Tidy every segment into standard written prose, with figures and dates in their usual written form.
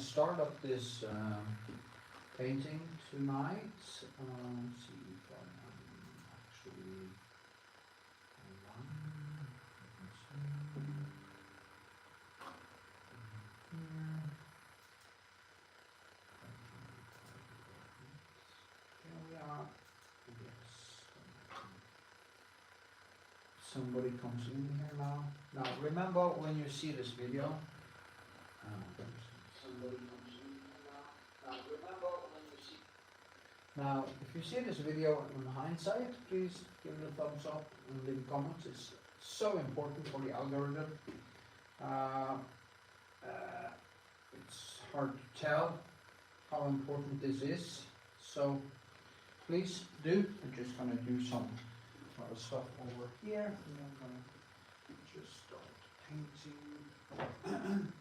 start up this painting tonight. See if I'm actually online. Here we are. Yes. Somebody comes in here now. Now remember, when you see this video, now if you see this video in hindsight, please give it a thumbs up and leave comments. It's so important for the algorithm. It's hard to tell how important this is, so please do. I'm just gonna do some other stuff over here, and I'm gonna just start painting.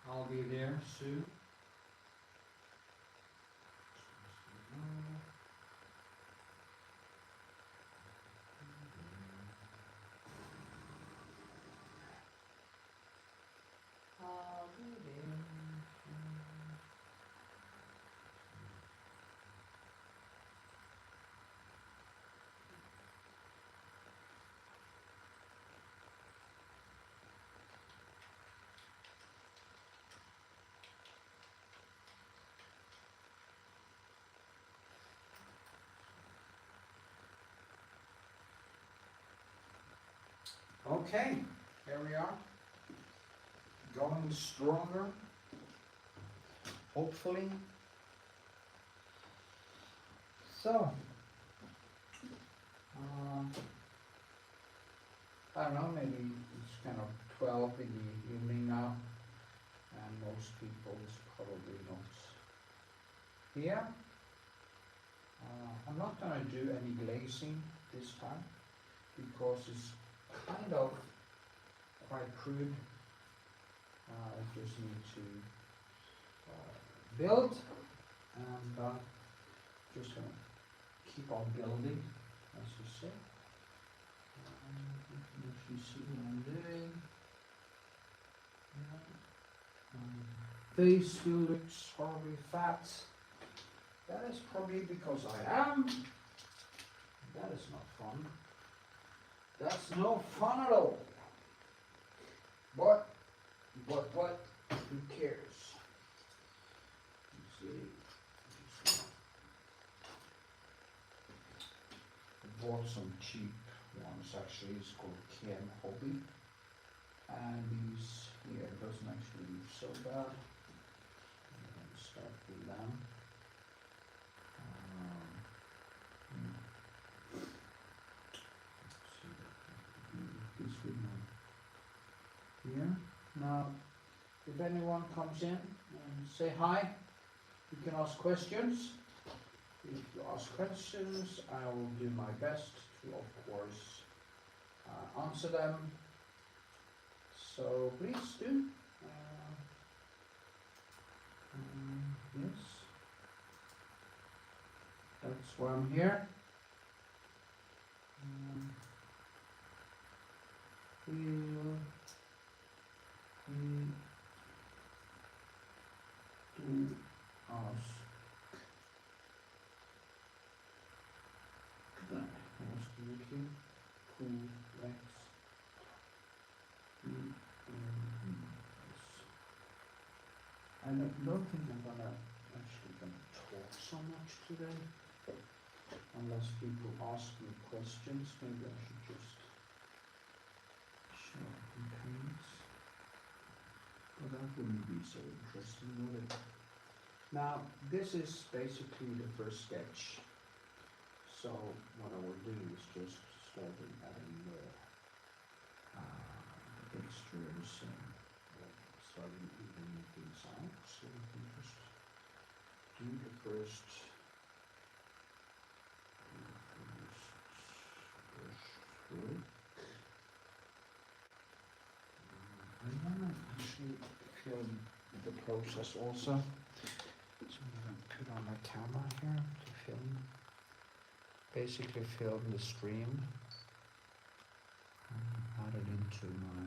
I'll be there soon. I'll be there. Okay, here we are, going stronger, hopefully. So, I don't know, maybe it's kind of 12 in the evening now, and most people is probably not here. I'm not going to do any glazing this time, because it's kind of quite crude. I just need to build, and just gonna keep on building, as you say. If you see what I'm doing, face still looks horribly fat. That is probably because I am. That is not fun. That's no fun at all. But what? Who cares? You see, I bought some cheap ones actually. It's called Ken Hobby, and these here doesn't actually look so bad. I'm going to start with them. Here. Now, if anyone comes in and say hi, you can ask questions. If you ask questions, I will do my best to, of course, answer them. So please do. Yes. That's why I'm here. We'll to ask that looking who likes I don't think I'm actually gonna talk so much today, unless people ask me questions. Maybe I should just wouldn't be so interesting, would it? Now, this is basically the first sketch. So what I will do is just start adding the textures and starting evening things out. So we can just do the first brushwork. I want to actually film the process also. So I'm going to put on the camera here to film. Basically film the stream. Add it into my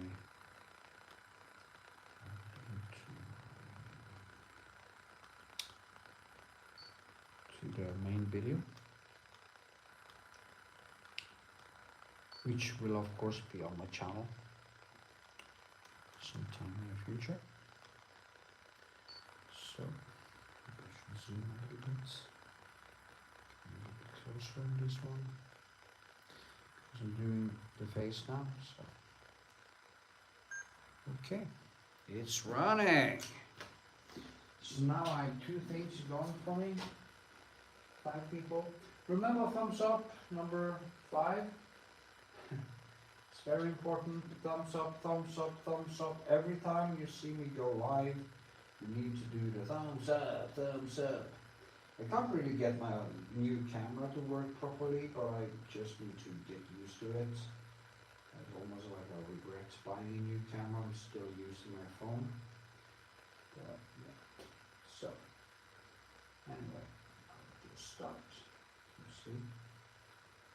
to the main video, which will of course be on my channel sometime in the future. So I should zoom a little bit. Closer on this one, because I'm doing the face now. So okay, it's running. So now I have 2 things going for me. 5 people. Remember thumbs up, number 5. It's very important. Thumbs up, thumbs up, thumbs up. Every time you see me go live, you need to do the thumbs up, thumbs up. I can't really get my new camera to work properly, but I just need to get used to it. It's almost like I regret buying a new camera. I'm still using my phone. But, yeah. So, anyway, I'll just start. You see,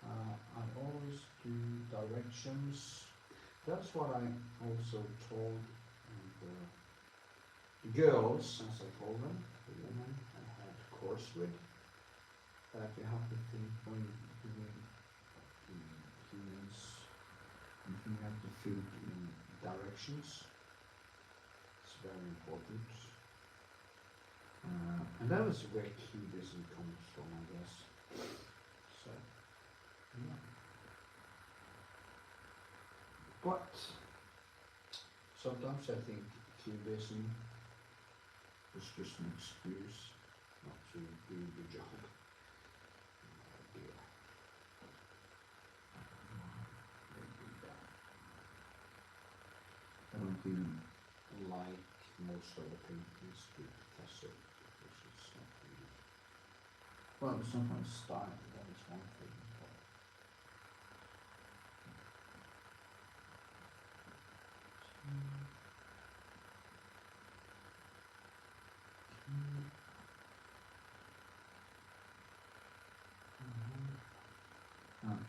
I always do directions. That's what I also told the girls, as I told them, the women course with, that you have to think when doing humans, you have to think in directions. It's very important. And that was where cubism comes from, I guess. So, yeah. But sometimes I think cubism is just an excuse not to do the job. I don't even like most of the paintings to test it, because it's not really, well, it's not my style, that is one thing.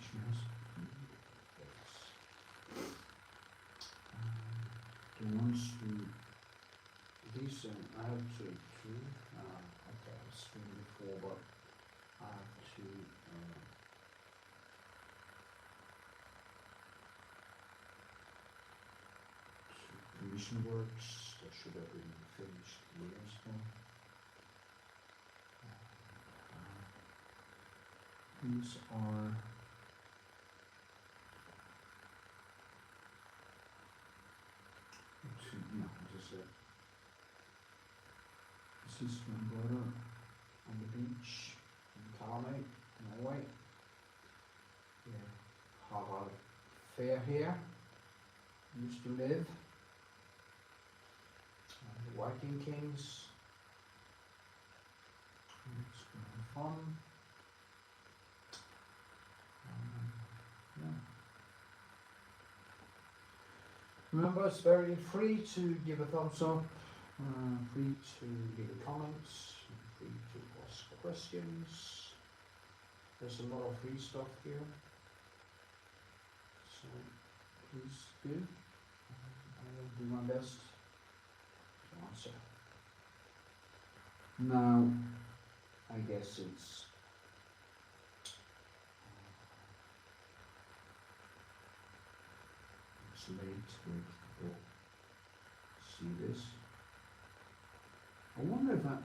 She has the ones who, these I have to okay, I've seen before, but I have to commission works that should have been finished years ago. These are this is Rembrandt on the beach in Karmøy, Norway. Yeah, Harald Fair here used to live. The Viking kings. It's going to be fun. Yeah. Remember, it's very free to give a thumbs up, free to leave a comment, free to ask questions. There's a lot of free stuff here, so please do. I will do my best to answer. Now, I guess it's late with people see this. I wonder if that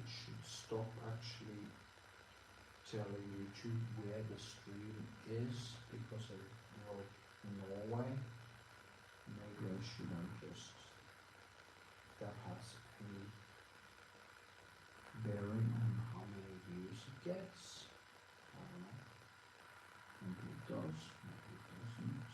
should stop actually telling YouTube where the stream is, because I wrote Norway. Maybe I should have just that any bearing on how many views it gets. I don't know. Maybe it does, maybe it doesn't.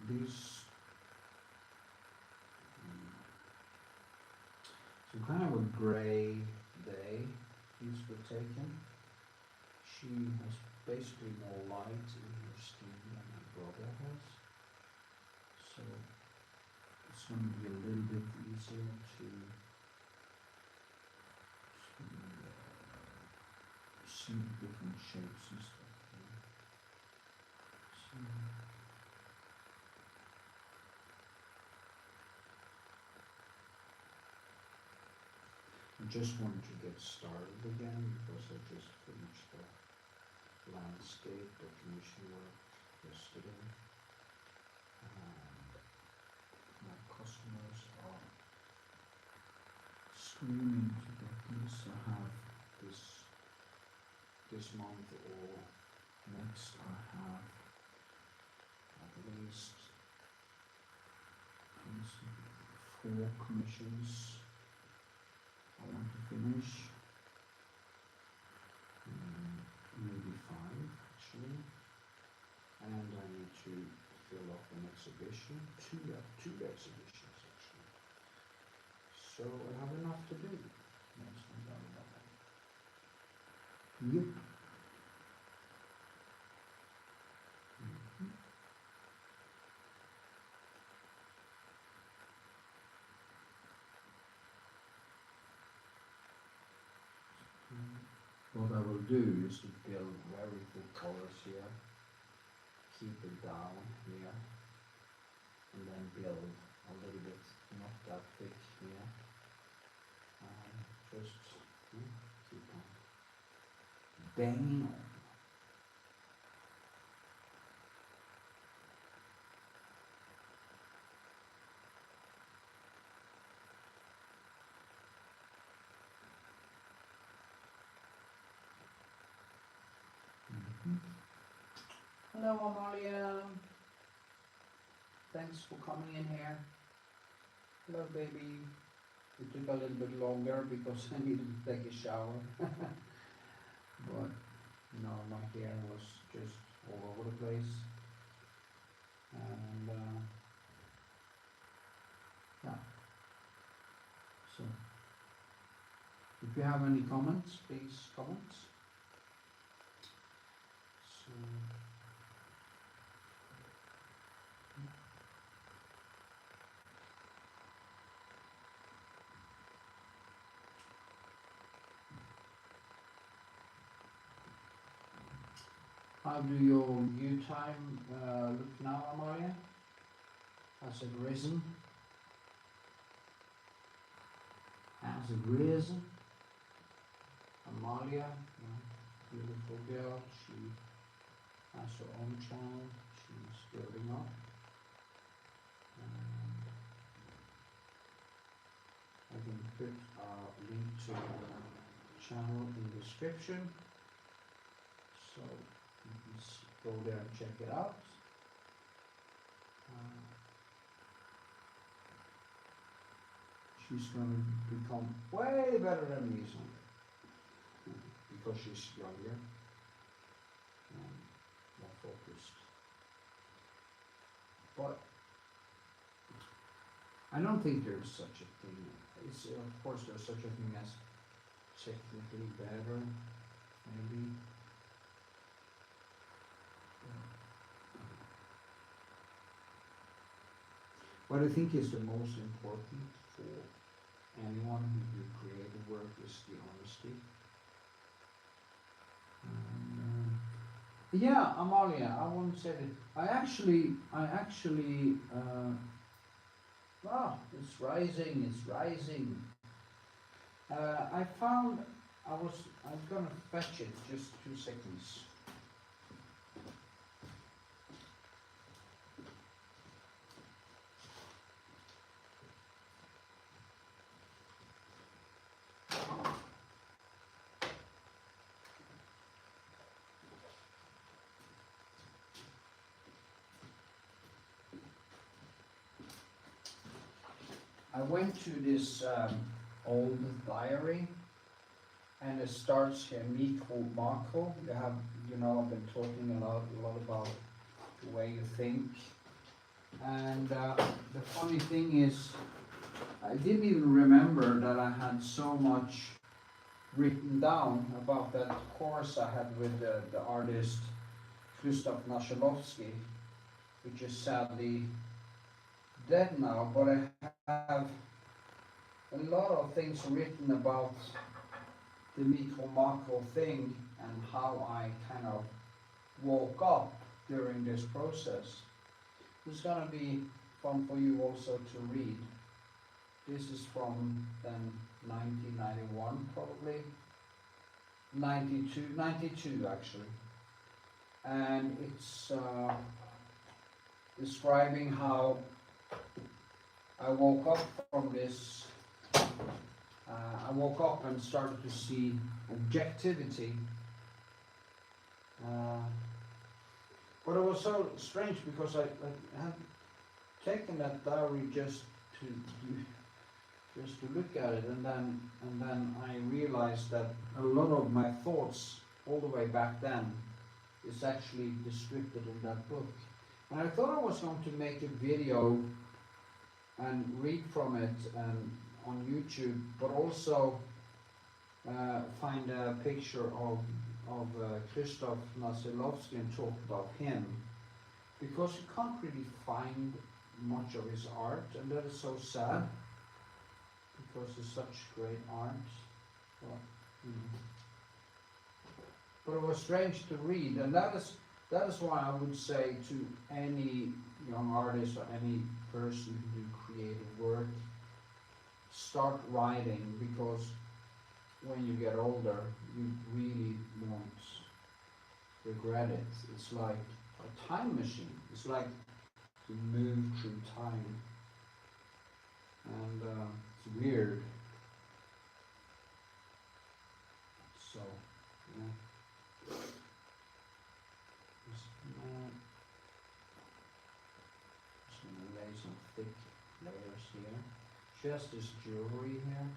This some kind of a grey day these were taken. She has basically more light in her skin than my brother has, so it's going to be a little bit easier to see the different shapes and stuff. So, I just wanted to get started again because I just finished the landscape definition work yesterday. And my customers are screaming to get this. I have this month or next I have at least 4 commissions I want to finish, maybe 5 actually, and I need to fill up an exhibition, two exhibitions actually, so I have enough to do. That's no doubt about that. Yep. What I will do is to build very full colors here, keep it down here, and then build a little bit, not that thick here, and just keep on banging on. Hello Amalia, thanks for coming in here. Hello baby, it took a little bit longer because I needed to take a shower. But no, my hair was just all over the place. And yeah, so if you have any comments, please comment. So how do your view time look now, Amalia? Has it risen? Has it risen? Amalia, beautiful girl, she has her own channel, she's building up. And I can put a link to her channel in the description, so you can go there and check it out. She's going to become way better than me someday, because she's younger and more focused. But I don't think there's such a thing. It's, of course there's such a thing as technically better, maybe. What I think is the most important for anyone who do creative work is the honesty. Yeah, Amalia, I won't say that. I actually, it's rising, it's rising. I'm gonna fetch it, just 2 seconds. I went to this old diary, and it starts here, mikro, macro. I've been talking a lot about the way you think. And the funny thing is, I didn't even remember that I had so much written down about that course I had with the artist Krzysztof Nasiolowski, which is sadly dead now, but I have a lot of things written about the micro macro thing and how I kind of woke up during this process. It's gonna be fun for you also to read. This is from then 1991 probably, 92 actually, and it's describing how I woke up from this. I woke up and started to see objectivity, but it was so strange because I had taken that diary just to look at it, and then I realized that a lot of my thoughts all the way back then is actually described in that book. And I thought I was going to make a video and read from it and on YouTube, but also find a picture of Krzysztof Nasiolowski and talk about him, because you can't really find much of his art, and that is so sad, because it's such great art. But it was strange to read, and that is why I would say to any young artist or any person who do creative work, start writing, because when you get older, you really won't regret it. It's like a time machine. It's like to move through time, and it's weird. So, yeah. Just gonna lay some thick layers here. Just this jewelry here,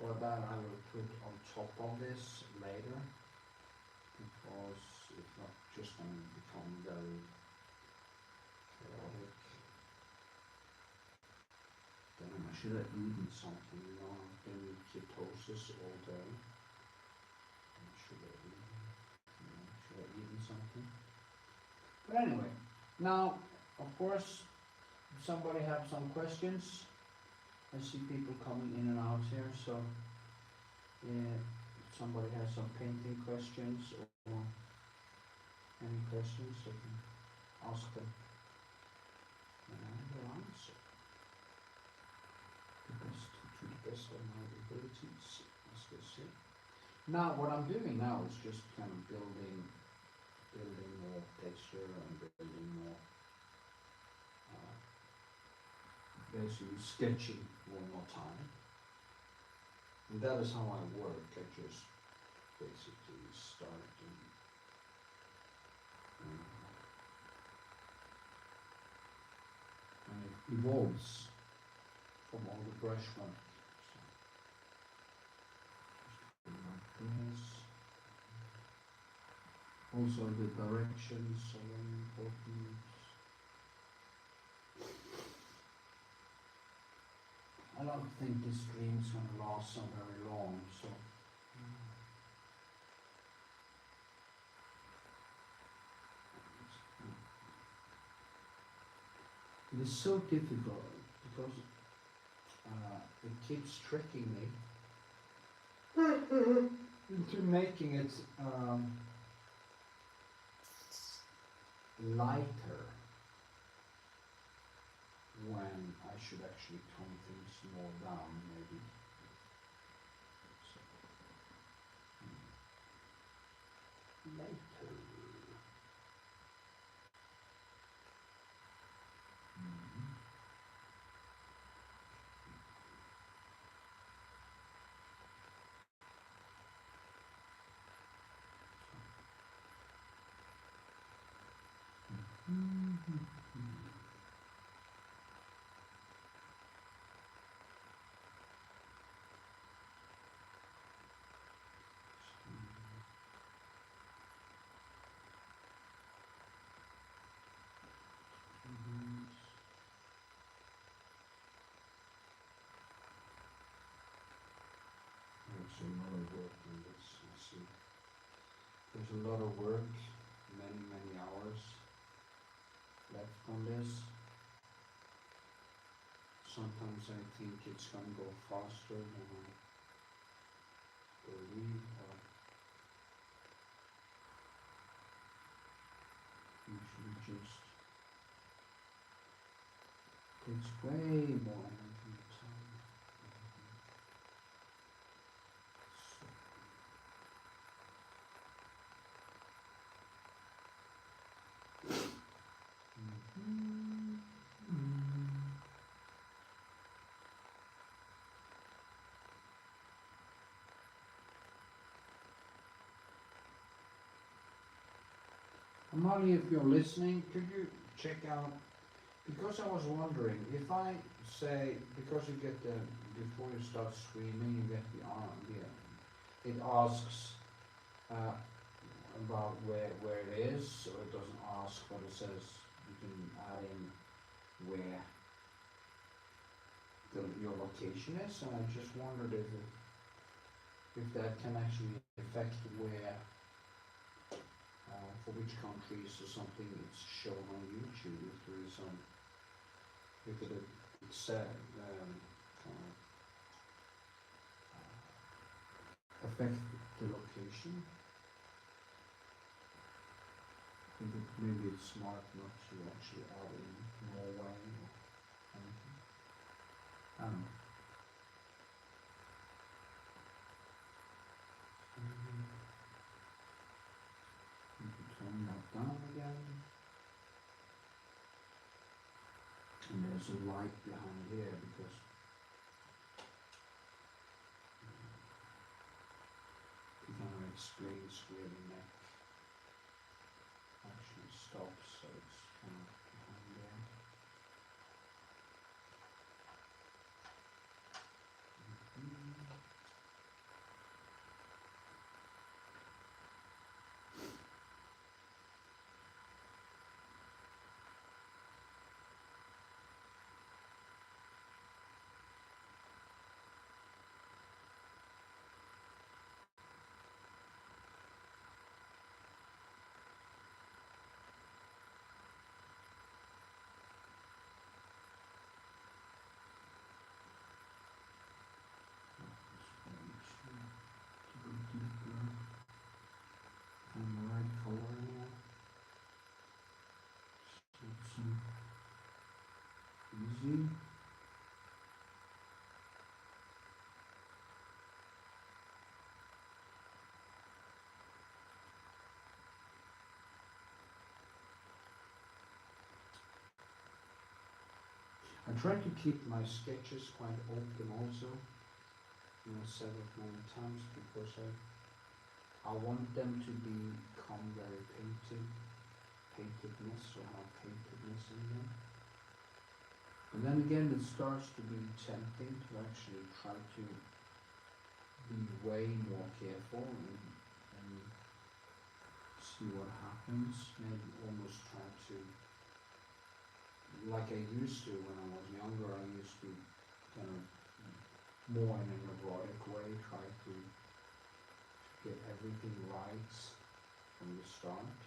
but that I will put on top of this later, because it's not just going to become very chaotic. Then I should have eaten something, I've been in ketosis all day. Should have eaten something. But anyway, now, of course, if somebody have some questions, I see people coming in and out here, so if somebody has some painting questions or any questions, I can ask them, and I will answer to the best of my abilities, as they say. Now, what I'm doing now is just kind of building more texture and building more, basically sketching one more time. And that is how I work. I just basically start and it evolves from all the brushwork. So, like this. Also the directions are very important. I don't think this stream is going to last so very long, so it is so difficult because it keeps tricking me into making it lighter when I should actually tone things more down, maybe. So, lighter. There's a lot of work on this, I see. There's a lot of work, many hours left on this. Sometimes I think it's gonna go faster than I believe, or usually just takes way more energy and time. Molly, if you're listening, could you check out, because I was wondering, if I say, because you get the, before you start streaming, you get the it asks about where it is, so it doesn't ask, but it says you can add in where your location is, and I just wondered if that can actually affect where, for which countries or something it's shown on YouTube, if there is some, if it said affect the location. I think maybe it's smart not to actually add in Norway or anything. I don't know. You can turn that down again. And there's a light behind here because it kind of explains where the neck actually stops, so it's kind of behind there. Easy. I try to keep my sketches quite open also, said it many times, because I want them to become very paintedness, or have paintedness in them. And then again, it starts to be tempting to actually try to be way more careful and see what happens. Maybe almost try to, like I used to when I was younger, I used to kind of more in an erotic way try to get everything right from the start.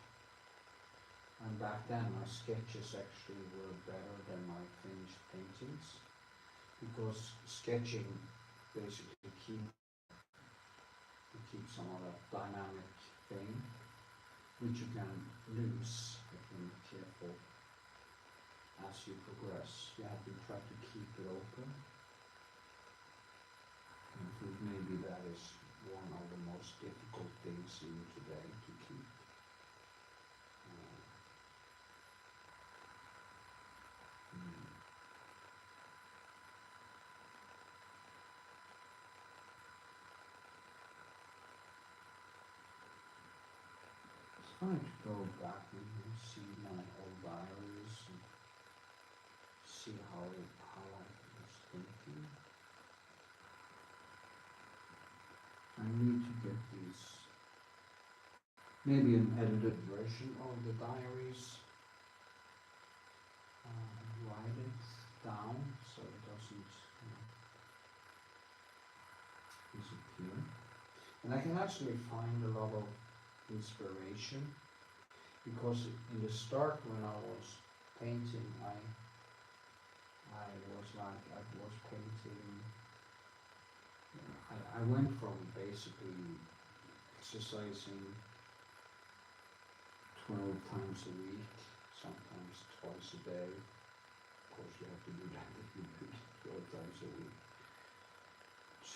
And back then my sketches actually were better than my finished paintings, because sketching basically keeps some of that dynamic thing, which you can lose if you're not careful as you progress. You have to try to keep it open. And I think maybe that is one of the most difficult things even today to keep. It's fine to go back and see my old diaries and see how I was thinking. I need to get these, maybe an edited version of the diaries, write it down so it doesn't disappear. And I can actually find a lot of inspiration, because in the start when I was painting, I was painting, I went from basically exercising 12 times a week, sometimes twice a day. Of course you have to do that if you do 12 times a week.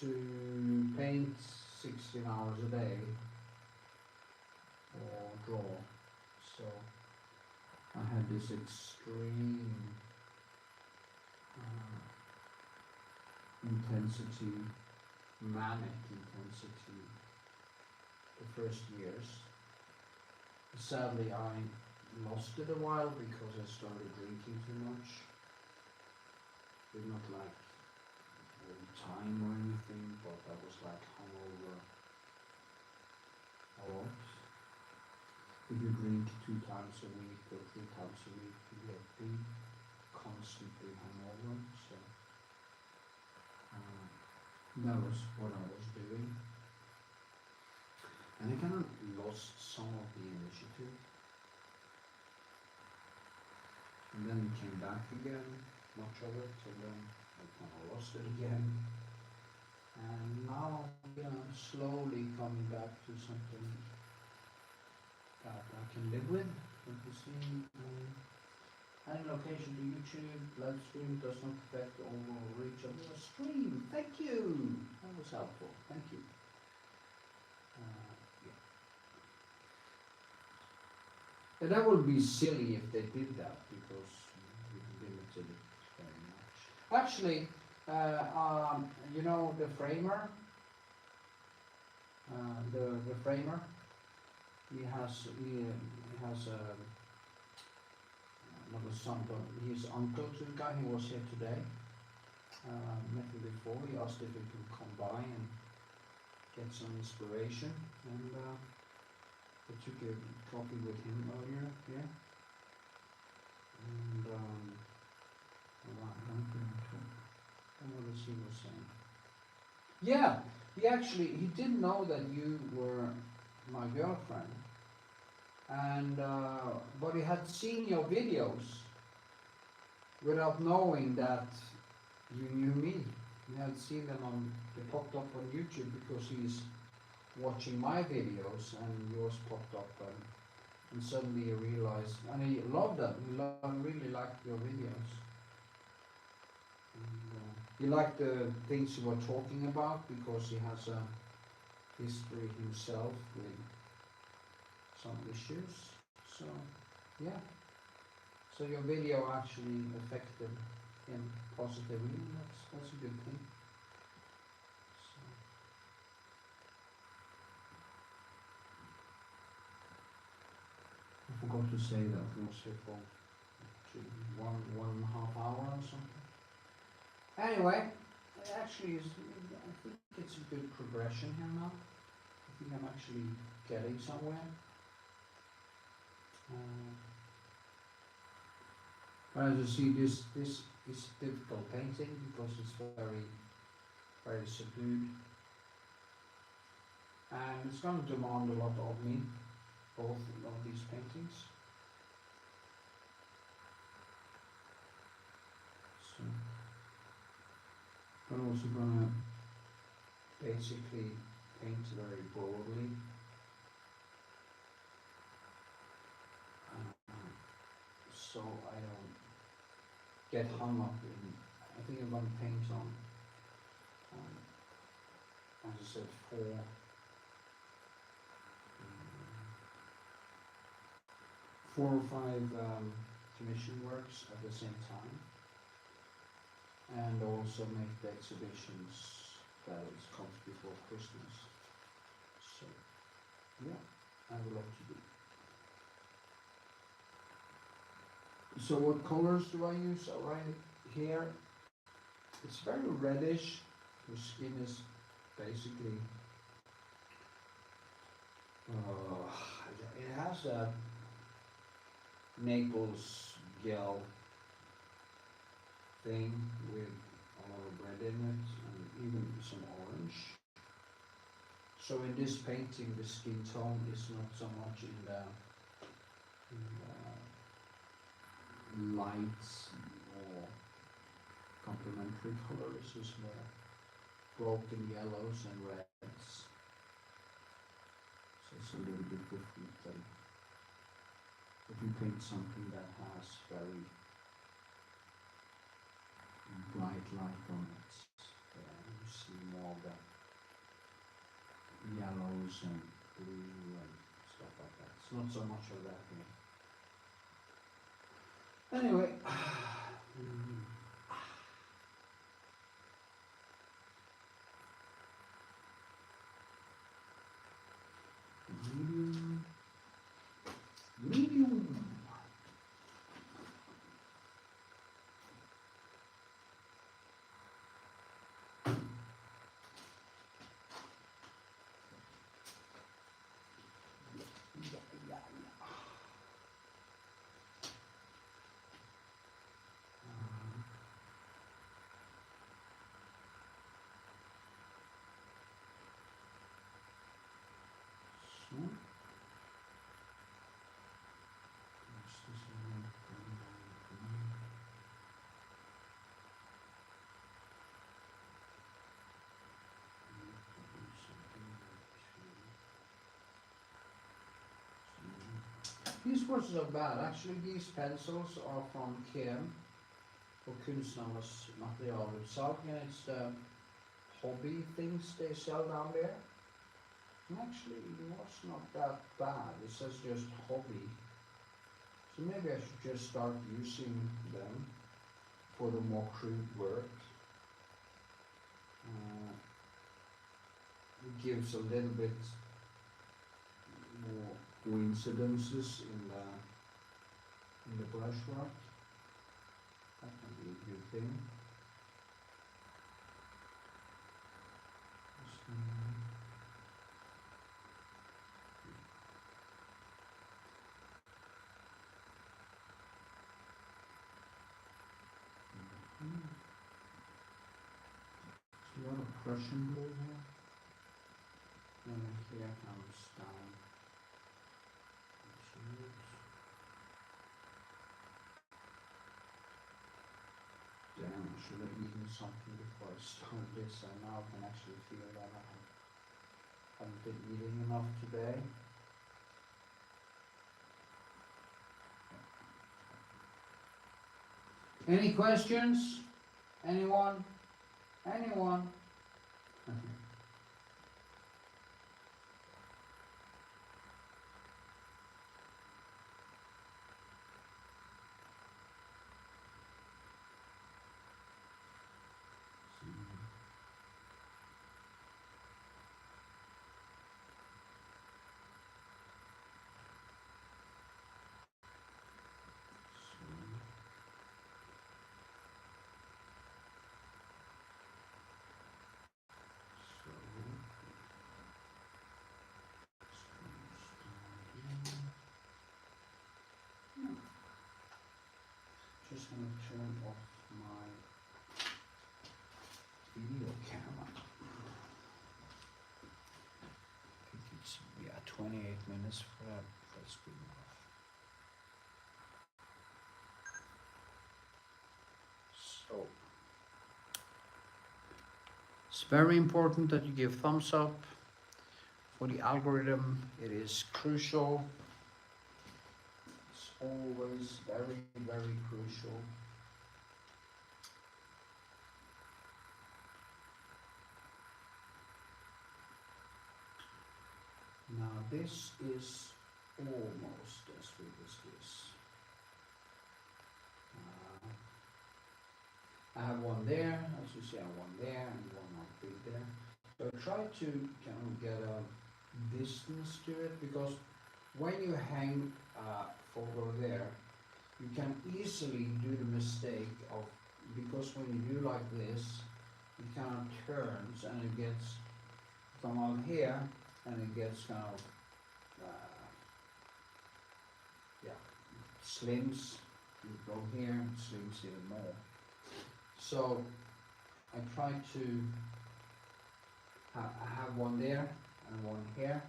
To paint 16 hours a day or draw. So I had this extreme intensity, manic intensity the first years. Sadly I lost it a while because I started drinking too much. Did not like all the time or anything, but I was like hungover a lot. If you drink 2 times a week or 3 times a week, you get constantly hungover. So that was what I was doing. And I kind of lost some of the initiative. And then it came back again, much of it, and then I kind of lost it again. And now, slowly coming back to something that I can live with. But you see, adding location to YouTube, live stream does not affect the overall reach of your stream. Thank you! That was helpful, thank you. And that would be silly if they did that, because we limited it very much. Actually, you know the framer? The framer, he has not a son, but he's uncle to the guy. He was here today. Met him before. He asked if he could come by and get some inspiration, and I took a coffee with him earlier here. And what was he saying? Yeah, he didn't know that you were my girlfriend, and but he had seen your videos without knowing that you knew me. He had seen them they popped up on YouTube because he's watching my videos, and yours popped up, and suddenly he realized, and he loved them. He really liked your videos. And, he liked the things you were talking about because he has a history himself with some issues. So, yeah. So your video actually affected him positively, and that's a good thing. I forgot to say that we was here for 1.5 hours or something. Anyway, it actually is, I think it's a good progression here now. I think I'm actually getting somewhere. As you see, this is difficult painting because it's very subdued. And it's going to demand a lot of me, both of these paintings. So, I'm also going to basically paint very broadly. So I don't get hung up in, I think I'm going to paint on as I said, four or five commission works at the same time, and also make the exhibitions that comes before Christmas. So yeah, I have a lot to do. So what colors do I use? Right here, it's very reddish. The skin is basically, it has a Naples gel thing with a lot of red in it, and even some orange. So in this painting, the skin tone is not so much in the lights or complementary colors, it's more broken yellows and reds. So it's a little bit different than if you paint something that has very bright light on it. You see more of the yellows and blue and stuff like that. It's not so much of that here. Anyway, medium. These weren't so bad. Actually, these pencils are from Kim, for Kunstnernes materialutsalg, and it's the hobby things they sell down there. And actually, it was not that bad. It says just hobby. So maybe I should just start using them for the more crude work. It gives a little bit more coincidences in the brushwork. That can be a good thing. There's a lot of Prussian blue here. And here comes down. Damn, I should have eaten something before I started this. I now can actually feel that I haven't been eating enough today. Any questions? Anyone? Anyone? Just going to turn off my video camera. I think it's 28 minutes for that screen off. So it's very important that you give thumbs up. For the algorithm, it is crucial. Always very, very crucial. Now this is almost as big as this. I have one there, as you see I have one there and one not big there. So I try to kind of get a distance to it, because when you hang a photo there, you can easily do the mistake of, because when you do like this, it kind of turns and it gets come out here and it gets kind of slims. You go here and slims even more. So I try to I have one there and one here,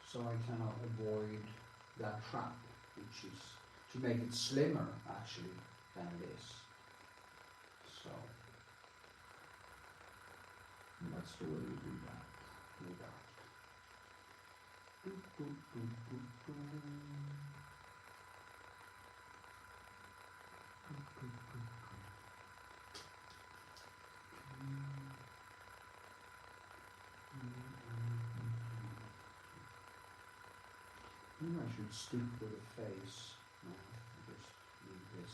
so I cannot avoid that trap, which is to make it slimmer actually than it is. So that's the way you do that. Maybe I should stick with the face. No, just leave this.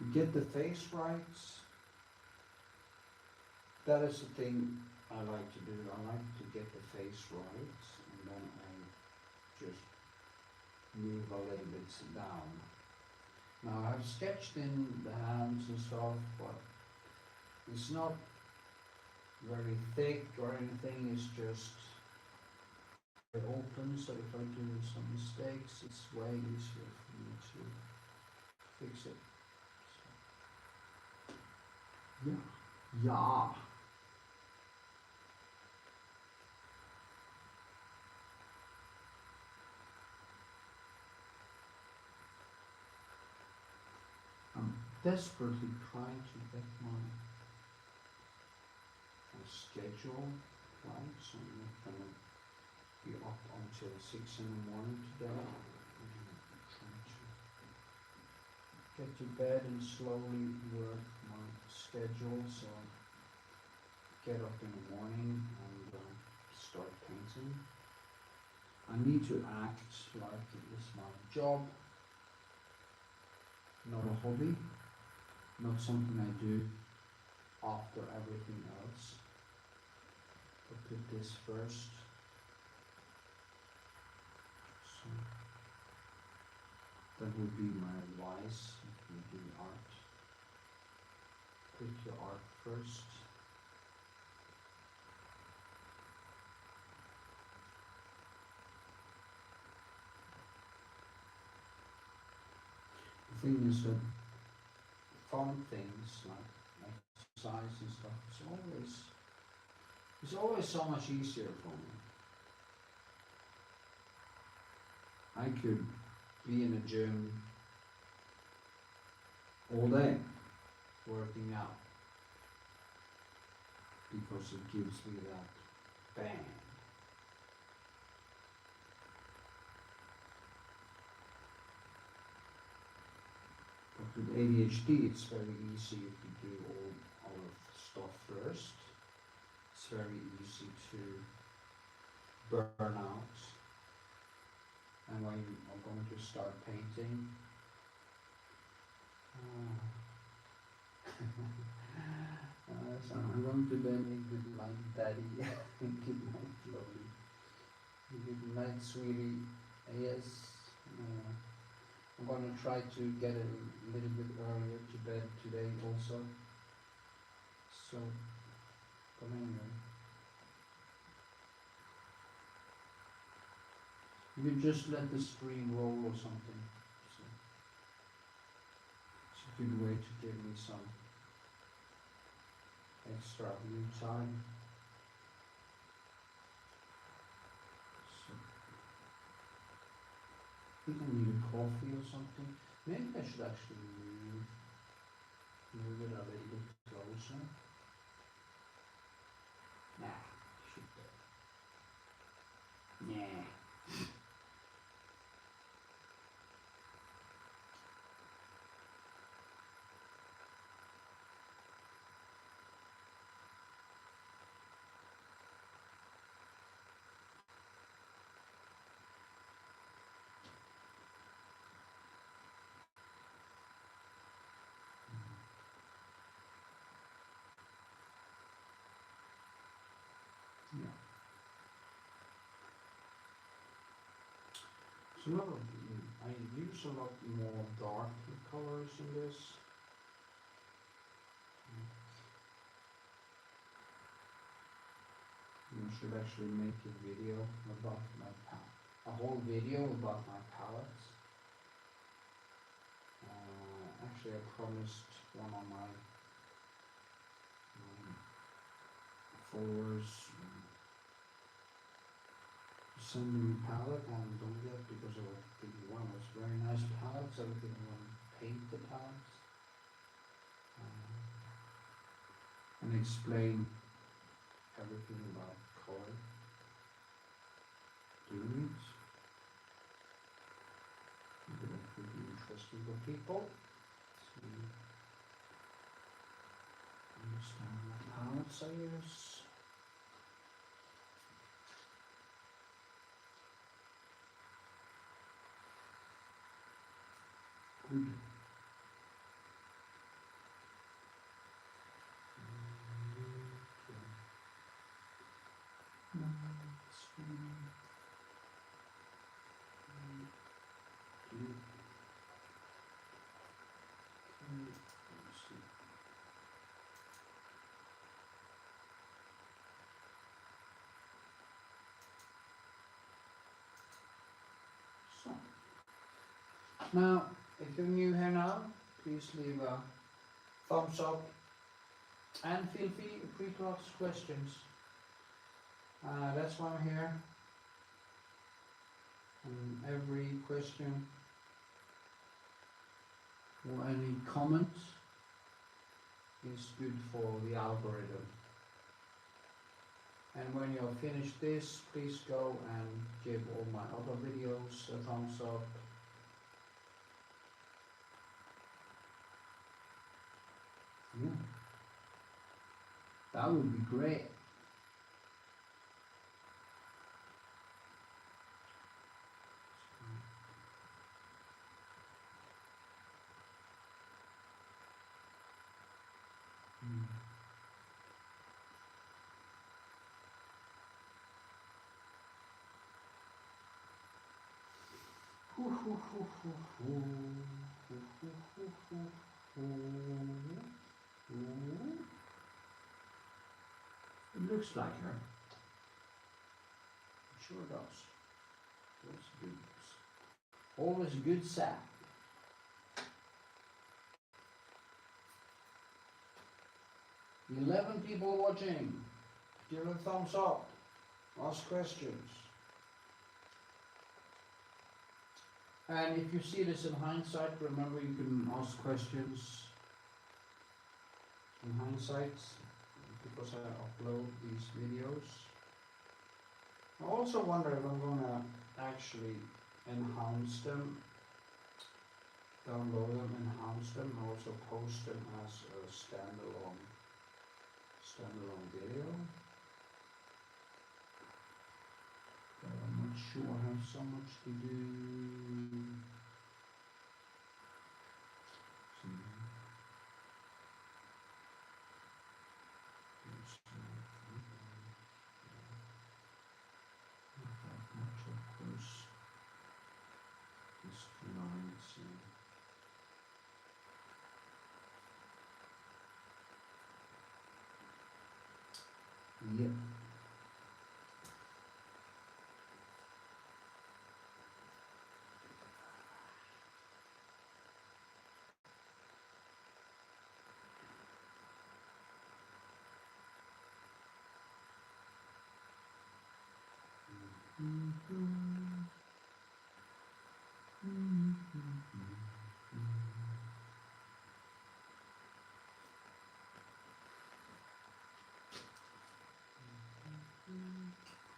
You get the face right. That is the thing I like to do. I like to get the face right, and then I just move a little bit down. Now I've sketched in the hands and stuff, but it's not very thick or anything. It's just very open, so if I do some mistakes, it's way easier for me to fix it. So, yeah. I'm desperately trying to get my schedule right, so I'm not gonna be up until 6 in the morning today. I'm trying to get to bed and slowly work my schedule, so I get up in the morning and start painting. I need to act like it is my job, not a hobby, not something I do after everything else. I'll put this first. So that would be my advice if you do art. Put your art first. The thing is that fun things like exercise and stuff, it's always so much easier for me. I could be in a gym all day working out because it gives me that bang. But with ADHD, it's very easy if you do all of the stuff first. It's very easy to burn out. And when you are going to start painting, so I'm going to bed. Good night, Daddy. Good night, Lovely. Good night, sweetie. Yes. I'm going to try to get a little bit earlier to bed today also. So, but anyway. You can just let the stream roll or something. So, it's a good way to give me some extra view time. So, I think I need a coffee or something. Maybe I should actually move it a little bit closer. Nah, should be. Yeah. Yeah. So I use a lot more dark colors in this. I should actually make a video about my palette. A whole video about my palette. Actually, I promised one of my followers send me a palette and don't get because I was thinking, wow, it's very nice palettes, everything I want to paint the palettes. And explain everything about color. Doing it. Maybe that would be interesting for people. So, understand what palettes I use. Good. So, now, if you're new here now, please leave a thumbs up and feel free to ask questions. That's why I'm here. And every question or any comment is good for the algorithm. And when you've finished this, please go and give all my other videos a thumbs up. Yeah, that would be great. It looks like her. It sure does. That's good. Always a good set. 11 people watching. Give a thumbs up. Ask questions. And if you see this in hindsight, remember you can ask questions in hindsight because I upload these videos. I also wonder if I'm going to actually enhance them, download them, enhance them, and also post them as a standalone video. But I'm not sure, I have so much to do. Yep.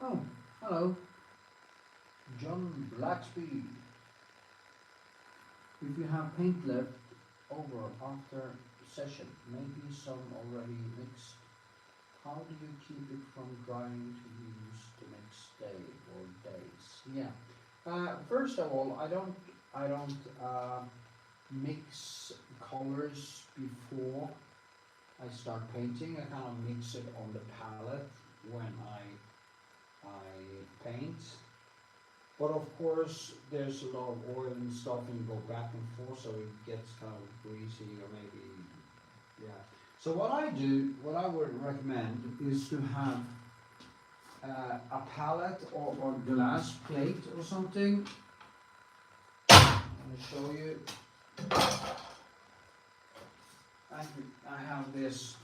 Oh, hello, John Blacksby. If you have paint left over after session, maybe some already mixed, how do you keep it from drying to use the next day or days? Yeah. First of all, I don't mix colors before I start painting. I kind of mix it on the palette when I paint. But of course, there's a lot of oil and stuff, and you go back and forth, so it gets kind of greasy, or maybe, yeah. So what I would recommend is to have a palette or glass plate or something. I'm going to show you. I have this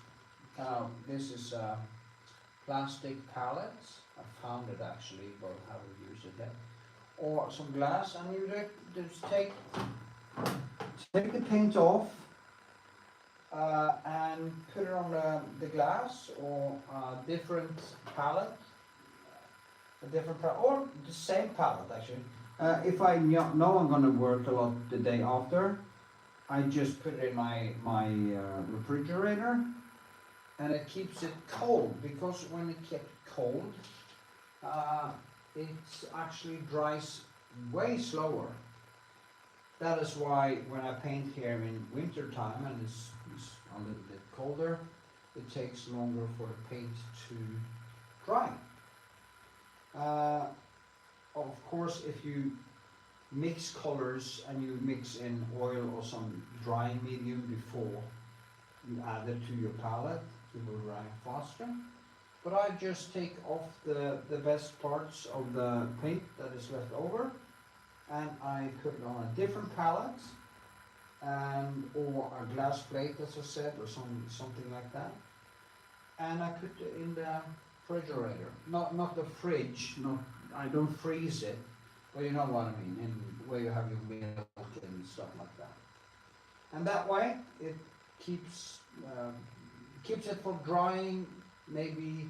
this is plastic palettes. I found it actually, but haven't used it yet. Or some glass, and you just take the paint off and put it on the glass or a different palette, or the same palette actually. If I know I'm going to work a lot the day after, I just put it in my refrigerator, and it keeps it cold, because when it gets cold, it actually dries way slower. That is why when I paint here in winter time and it's a little bit colder, it takes longer for the paint to dry. Of course, if you mix colors and you mix in oil or some drying medium before you add it to your palette, it will dry faster. But I just take off the best parts of the paint that is left over, and I put it on a different palette, or a glass plate, as I said, or something like that. And I put it in the refrigerator, not the fridge. I don't freeze it, but you know what I mean, where you have your milk and stuff like that. And that way, it keeps it from drying maybe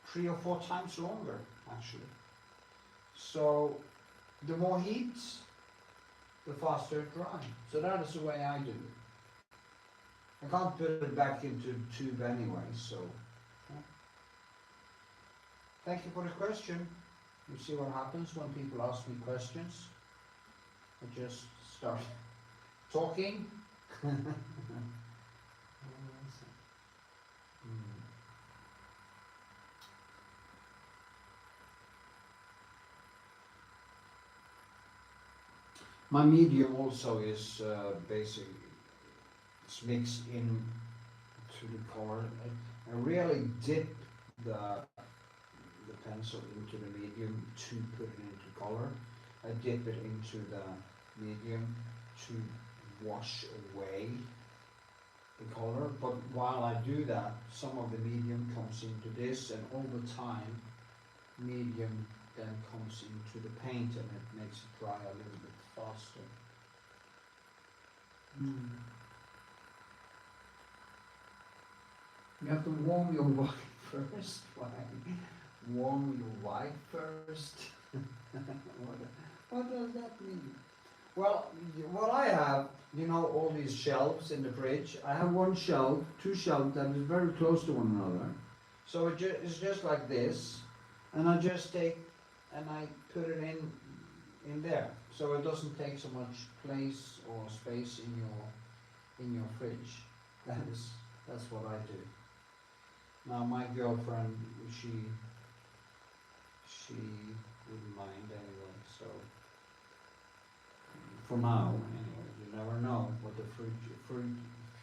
3 or 4 times longer, actually. So the more heat, the faster it dries. So that is the way I do it. I can't put it back into the tube anyway, so. Yeah. Thank you for the question. You see what happens when people ask me questions? I just start talking. My medium also is basically, it's mixed in to the color. I really dip the pencil into the medium to put it into color. I dip it into the medium to wash away the color, but while I do that, some of the medium comes into this, and over time, medium then comes into the paint, and it makes it dry a little bit faster. You have to warm your wife first. Why? Warm your wife first? What does that mean? Well, what I have, all these shelves in the fridge. I have one shelf, 2 shelves that is very close to one another. So it's just like this, and I just take and I put it in there, so it doesn't take so much place or space in your fridge. That's what I do. Now my girlfriend, she wouldn't mind anyway, so for now anyway. You never know what the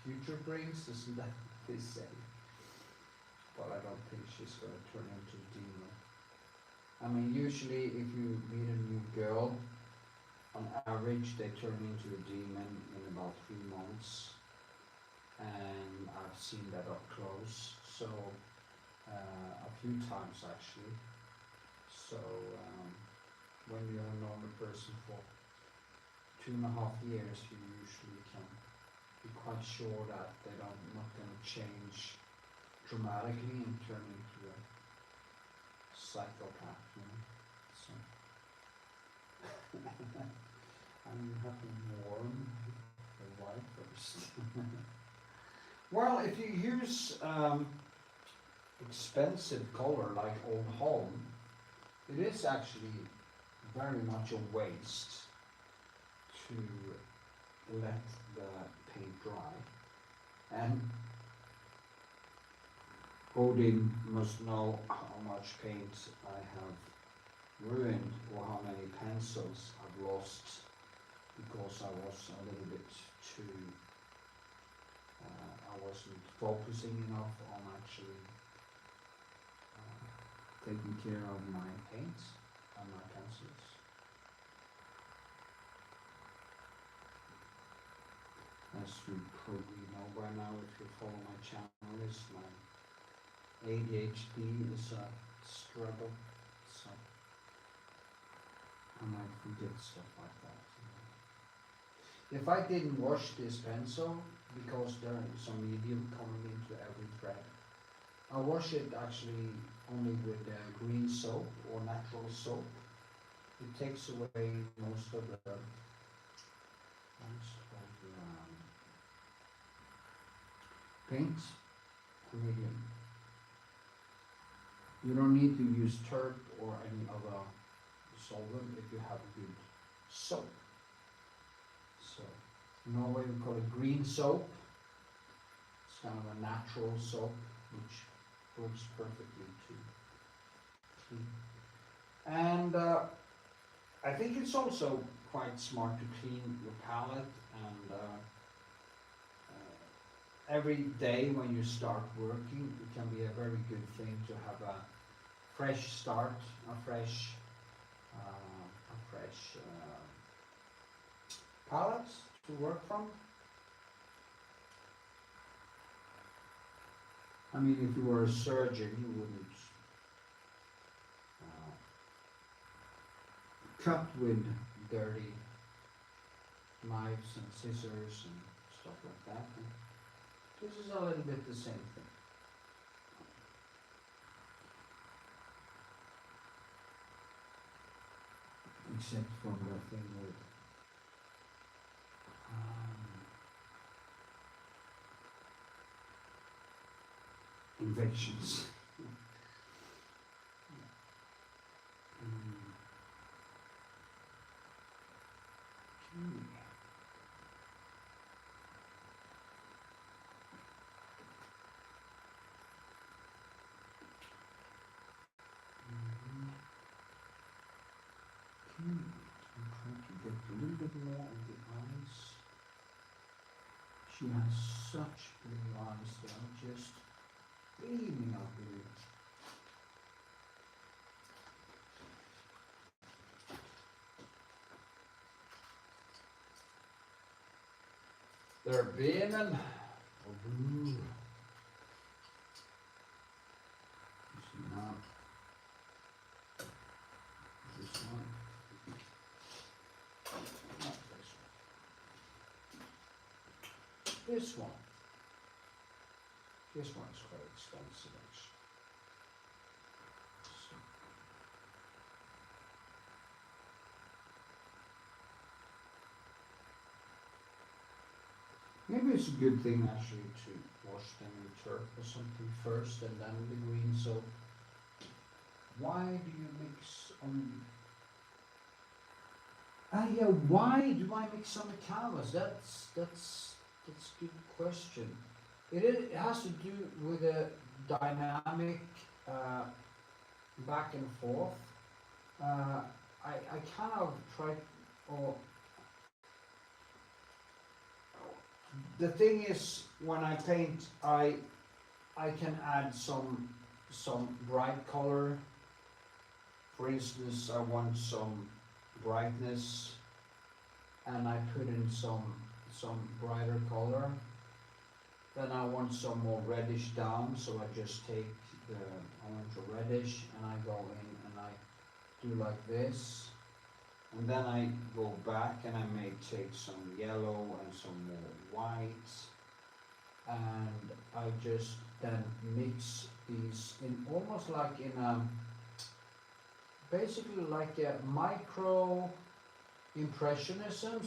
future brings, isn't that what they say? But I don't think she's going to turn into a demon. I mean, usually if you meet a new girl, on average they turn into a demon in about 3 months, and I've seen that up close, so a few times actually. So when you're a normal person for 2.5 years, you usually can be quite sure that they're not going to change dramatically and turn into a psychopath, So I'm having warm the wife first. Well, if you use expensive color like Old Home, it is actually very much a waste to let the paint dry. And Odin must know how much paint I have ruined, or how many pencils I've lost, because I was a little bit too, I wasn't focusing enough on actually taking care of my paints and my pencils. As you probably know by now, if you follow my channel, is my ADHD is a struggle, so I might forget stuff like that. If I didn't wash this pencil, because there is some medium coming into every thread, I wash it actually only with green soap or natural soap. It takes away most of the paint medium. You don't need to use turp or any other solvent if you have good soap. So in Norway we call it green soap. It's kind of a natural soap which works perfectly to clean. And I think it's also quite smart to clean your palette, and every day when you start working, it can be a very good thing to have a fresh start, a fresh palette to work from. I mean, if you were a surgeon, you wouldn't cut with dirty knives and scissors and stuff like that. And this is a little bit the same thing. Except from the thing with infections. I'm trying to get a little bit more of the eyes. She has such blue eyes, they are just beaming of blue. They're beaming of blue. You see now. This one. Not this one. This one. This one's quite expensive actually. So. Maybe it's a good thing actually to wash them in turp or something first and then the green soap. Why do you mix on? Yeah, why do I mix on the canvas? That's a good question. It has to do with a dynamic back and forth. I kind of try, or the thing is, when I paint, I can add some bright color. For instance, I want some brightness, and I put in some brighter color. Then I want some more reddish down, so I just take the orange or reddish and I go in and I do like this. And then I go back and I may take some yellow and some more white. And I just then mix these in almost like in a, basically like a micro impressionism.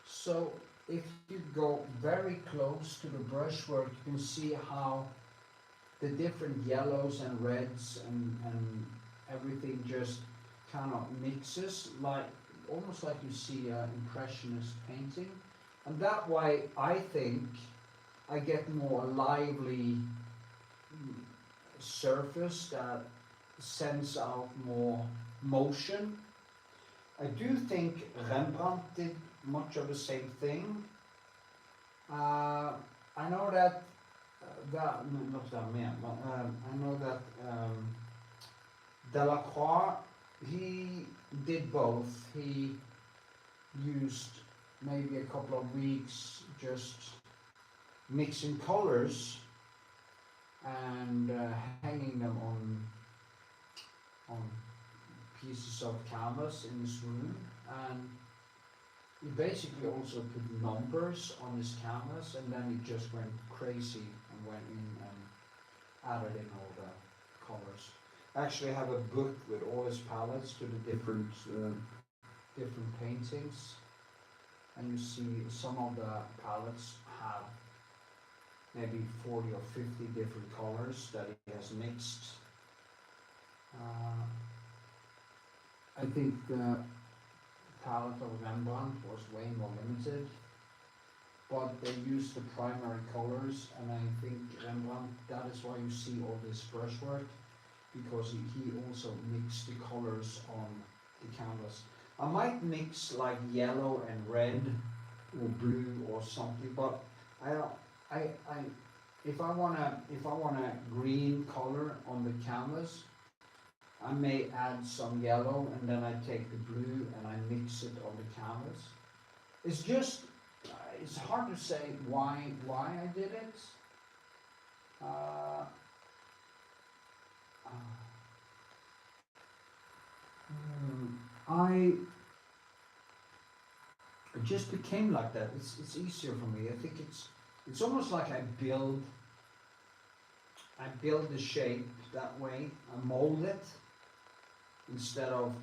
So if you go very close to the brushwork, you can see how the different yellows and reds and everything just kind of mixes, like almost like you see an impressionist painting. And that way I think I get more lively surface that sends out more motion. I do think Rembrandt did much of the same thing. I know that not Vermeer, but I know that Delacroix, he did both. He used maybe a couple of weeks just mixing colors, and hanging them on pieces of canvas in this room. And he basically also put numbers on his canvas, and then he just went crazy and went in and added in all the colors. I actually have a book with all his palettes to the different paintings, and you see some of the palettes have maybe 40 or 50 different colors that he has mixed. I think the palette of Rembrandt was way more limited, but they used the primary colors, and I think Rembrandt, that is why you see all this brushwork, because he also mixed the colors on the canvas. I might mix like yellow and red or blue or something, but if I want a green color on the canvas, I may add some yellow, and then I take the blue and I mix it on the canvas. It's just, it's hard to say why I did it. It just became like that. It's easier for me. I think it's almost like I build the shape that way. I mold it instead of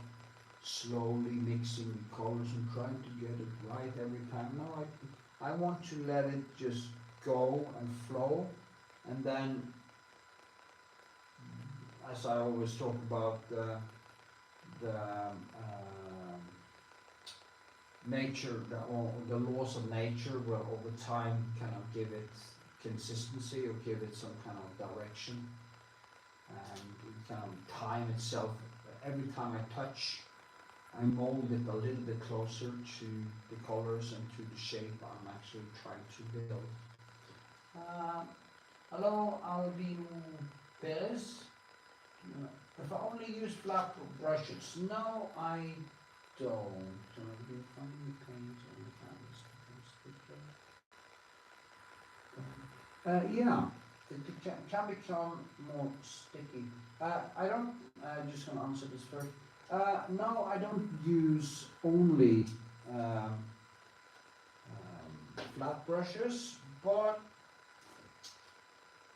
slowly mixing the colors and trying to get it right every time. No, I want to let it just go and flow, and then, as I always talk about, the nature, or the laws of nature will over time kind of give it consistency or give it some kind of direction, and it kind of time itself. Every time I touch, I mold it a little bit closer to the colors and to the shape I'm actually trying to build. Hello, Albino Perez. If I only use flat brushes? No, I don't. Yeah, it can become more sticky. I'm just going to answer this first. No, I don't use only flat brushes, but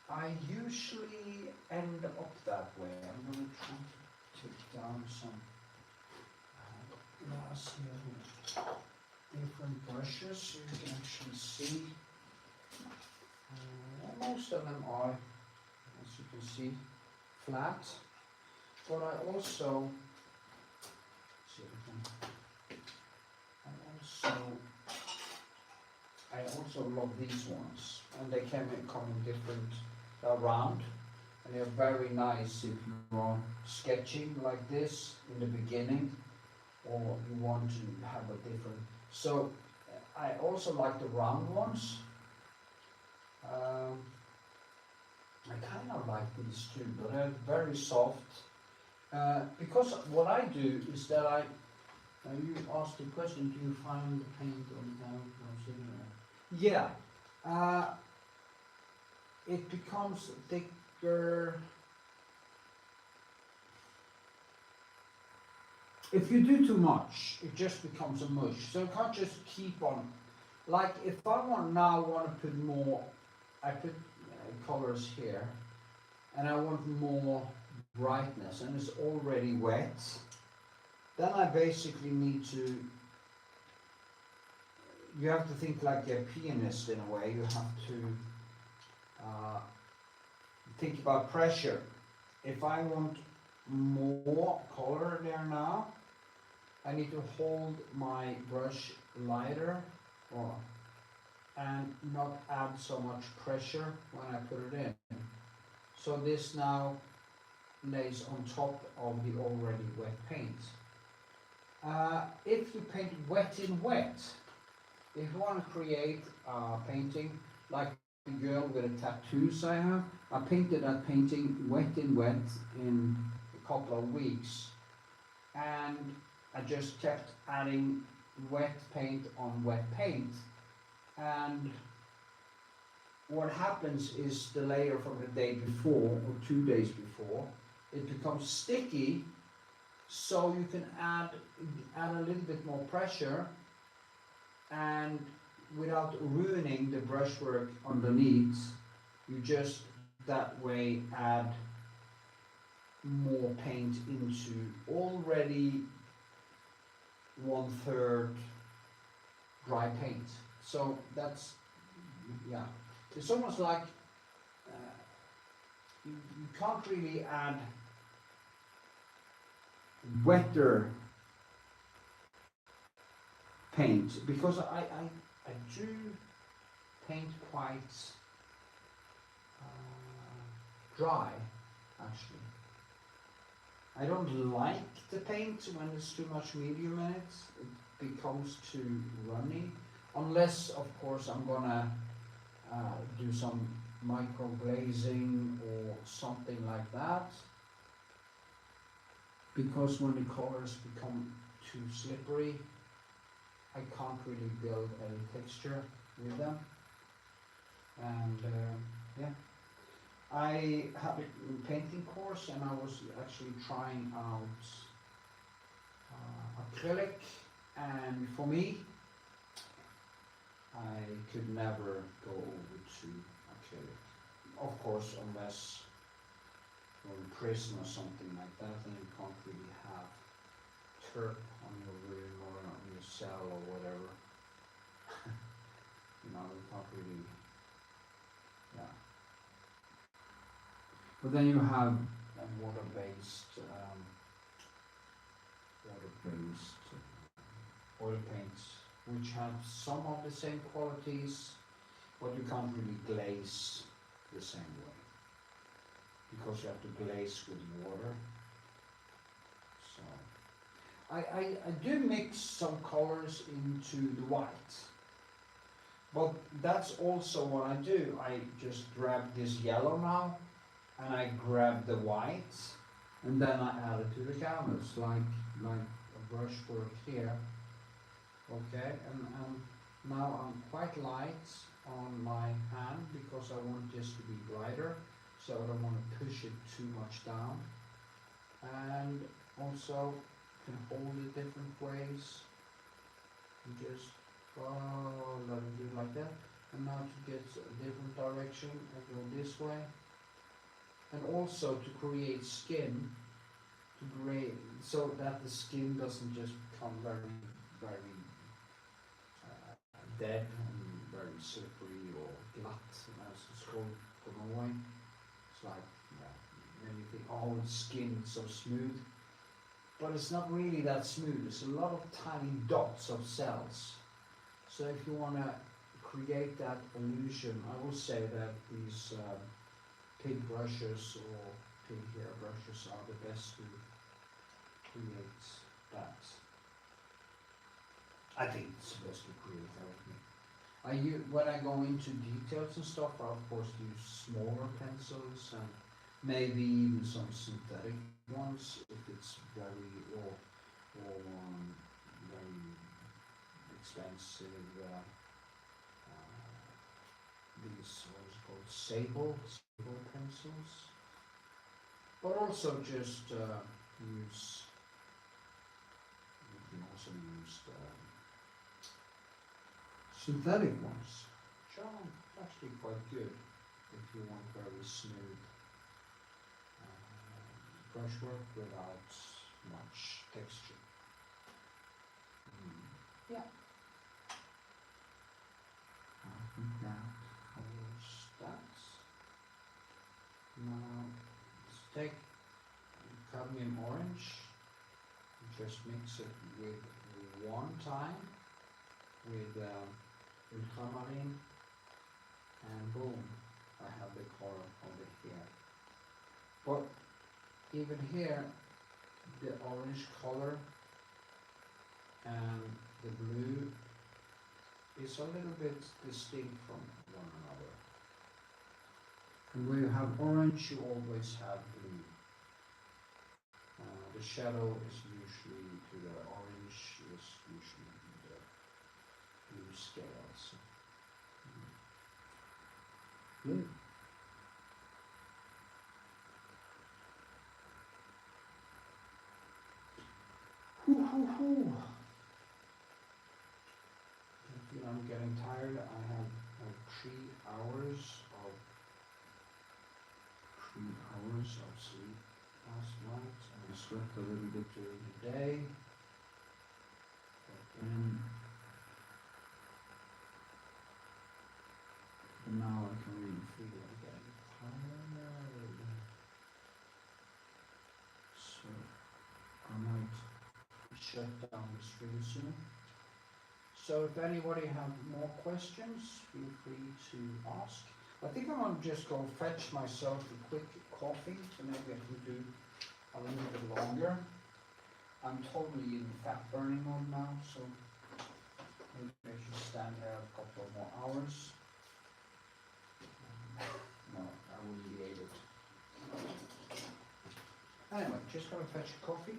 I usually end up that way. I'm going to try to take down some glass here with different brushes so you can actually see. Most of them are, as you can see, flat, but I also love these ones, and they come in different round, and they're very nice if you are sketching like this in the beginning, or you want to have a different. So I also like the round ones. I kind of like these too, but they're very soft. Because what I do is that you asked the question, do you find the paint on the canvas? Yeah. It becomes thicker. If you do too much, it just becomes a mush. So you can't just keep on. Like if I want to put more, I put colors here, and I want more brightness, and it's already wet, then I basically need to, you have to think like a pianist in a way. You have to think about pressure. If I want more color there now, I need to hold my brush lighter and not add so much pressure when I put it in. So this now lays on top of the already wet paint. If you paint wet in wet, if you want to create a painting like the girl with the tattoos I have, I painted that painting wet in wet in a couple of weeks, and I just kept adding wet paint on wet paint, and what happens is the layer from the day before or 2 days before, it becomes sticky, so you can add a little bit more pressure, and without ruining the brushwork underneath, you just that way add more paint into already 1/3 dry paint. So that's, yeah, it's almost like you can't really add wetter paint, because I do paint quite dry, actually. I don't like the paint when there's too much medium in it. It becomes too runny, unless of course I'm gonna do some micro glazing or something like that, because when the colors become too slippery, I can't really build any texture with them. And yeah, I had a painting course, and I was actually trying out acrylic, and for me, I could never go over to acrylic. Of course, unless you're in prison or something like that, then you can't really have turp on your room or on your cell or whatever. You know, you can't really, yeah. But then you have water-based oil paints, which have some of the same qualities, but you can't really glaze the same way, because you have to glaze with water. So I do mix some colors into the white, but that's also what I do. I just grab this yellow now, and I grab the white, and then I add it to the canvas, like a brushwork here. Okay, and now I'm quite light on my hand, because I want this to be brighter, so I don't want to push it too much down. And also can hold it different ways. You just let it do like that. And now to get a different direction, I go this way. And also to create skin, so that the skin doesn't just become very, very dead and very slippery or glatt, as it's called for Norway. It's like, when you think, oh, the skin is so smooth, but it's not really that smooth. There's a lot of tiny dots of cells. So if you want to create that illusion, I will say that these pig brushes or pig hair brushes are the best to create that. I think it's the best to create everything. When I go into details and stuff, I of course use smaller pencils and maybe even some synthetic ones if it's very very expensive. These what is called sable pencils, but also just use. You can also use synthetic ones, which are actually quite good if you want very smooth brushwork without much texture. Yeah. I think that covers that. Now let's take cadmium orange and just mix it with one time with ultramarine, and boom, I have the color over here. But even here, the orange color and the blue is a little bit distinct from one another. And where you have orange, you always have blue. The shadow is usually to the orange, is usually the blue scales. Good. Whew. I feel I'm getting tired. I have like 3 hours of sleep last night, and I slept a little bit during the day. But then now I can really feel I'm getting tired. So I might shut down the stream soon. So if anybody have more questions, feel free to ask. I think I'm going to just go fetch myself a quick coffee, so maybe I can do a little bit longer. I'm totally in fat burning mode now, so maybe I should stand here a couple of more hours. No, I wouldn't be able to. Anyway, just going to fetch a coffee.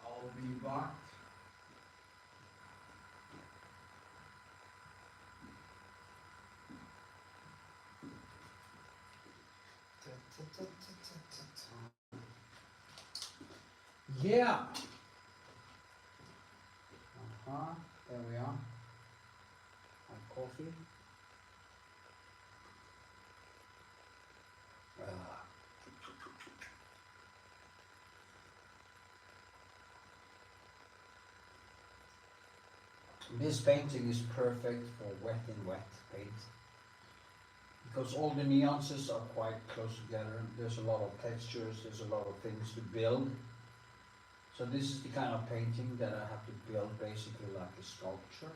I'll be back. Yeah. There we are. Have coffee. This painting is perfect for wet in wet paint because all the nuances are quite close together. There's a lot of textures, there's a lot of things to build. So this is the kind of painting that I have to build basically like a sculpture.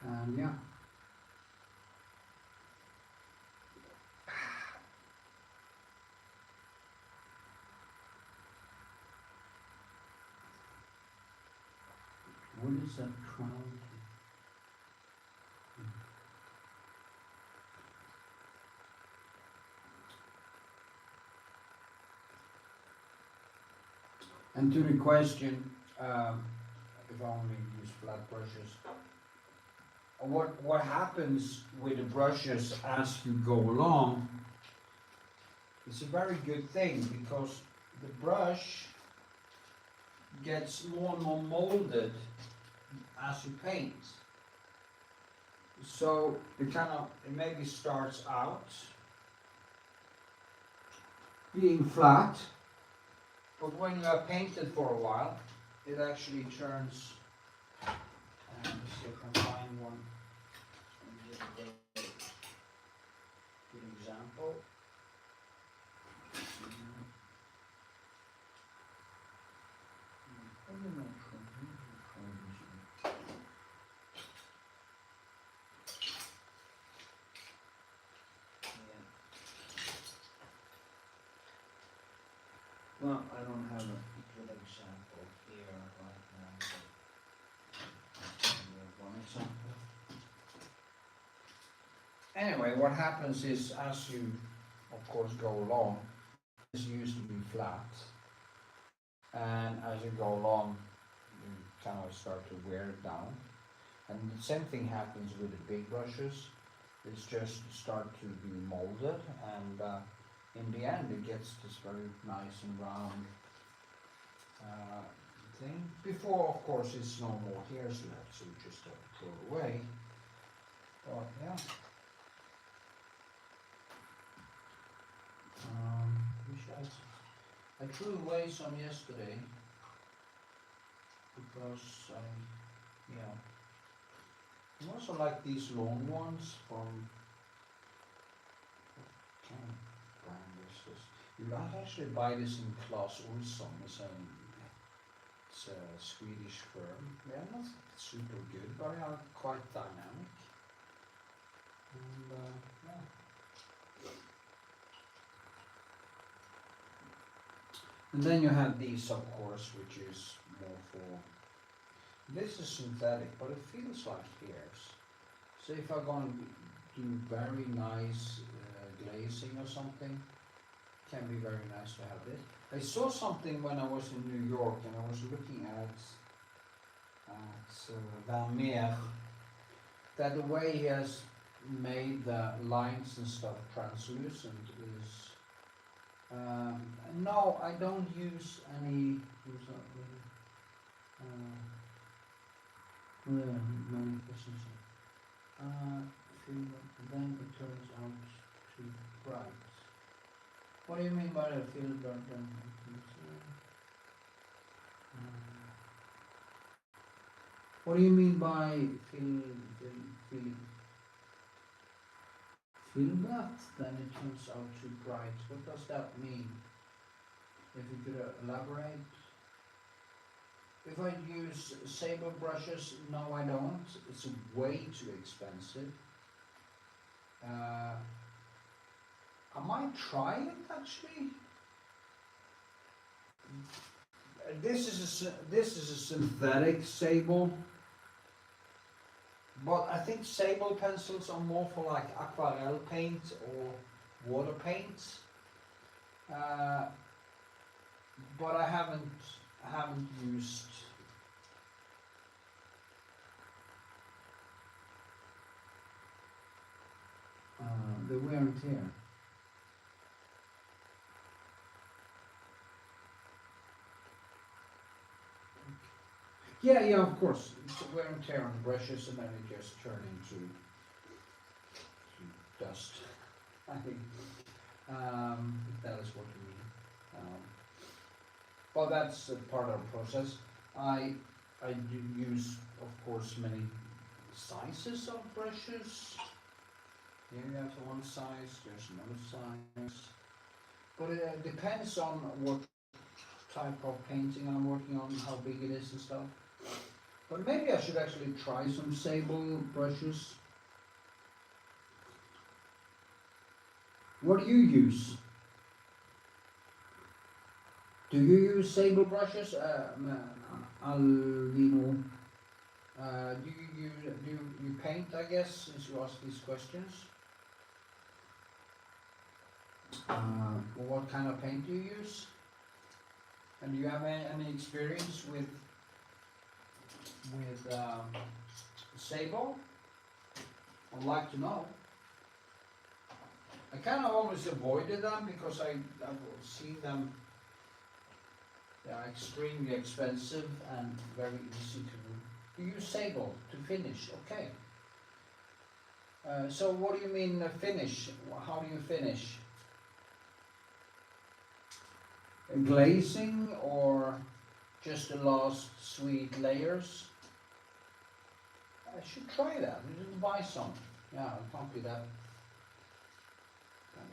And yeah. What is that crowd? And to the question, if I only use flat brushes, what happens with the brushes as you go along is a very good thing because the brush gets more and more molded as you paint. So it maybe starts out being flat, but when you have painted for a while, it actually turns. Let's see if I can find one. Good example. have a good example here right now. One example. Anyway, what happens is, as you, of course, go along, this used to be flat, and as you go along, you kind of start to wear it down. And the same thing happens with the big brushes. It's just start to be molded, and in the end, it gets this very nice and round thing. Before, of course, it's no more hairs left, so you just have to throw it away. But yeah. I threw away some yesterday because I also like these long ones from, what kind of brand is this? You might actually buy this in Clas Ohlson. It's a Swedish firm. They're not super good, but they are quite dynamic. And yeah. And then you have these, of course, which is more for, this is synthetic, but it feels like hairs. So if I'm going to do very nice glazing or something, it can be very nice to have this. I saw something when I was in New York, and I was looking at Vermeer, that the way he has made the lines and stuff translucent is, no, I don't use any, then it turns out too bright. What do you mean by a field burn? What do you mean by that? Then it turns out too bright. What does that mean? If you could elaborate. If I use sable brushes, no I don't. It's way too expensive. I might try it actually. This is a synthetic sable, but I think sable pencils are more for like aquarelle paint or water paint. But I haven't used the wear and tear. Yeah, of course. It's a wear and tear on the brushes, and then it just turn into dust. I think if that is what you mean. But that's a part of the process. I do use, of course, many sizes of brushes. Here you have one size, there's another size. But it depends on what type of painting I'm working on, how big it is and stuff. But maybe I should actually try some sable brushes. What do you use? Do you use sable brushes, Alvino? Do you paint, I guess, since you asked these questions? What kind of paint do you use? And do you have any experience with sable? I'd like to know. I kind of always avoided them because I've seen them. They are extremely expensive and very easy to do. You use sable to finish, okay. So what do you mean finish? How do you finish? Glazing or just the last sweet layers? I should try that. We should buy some. Yeah, it can't be that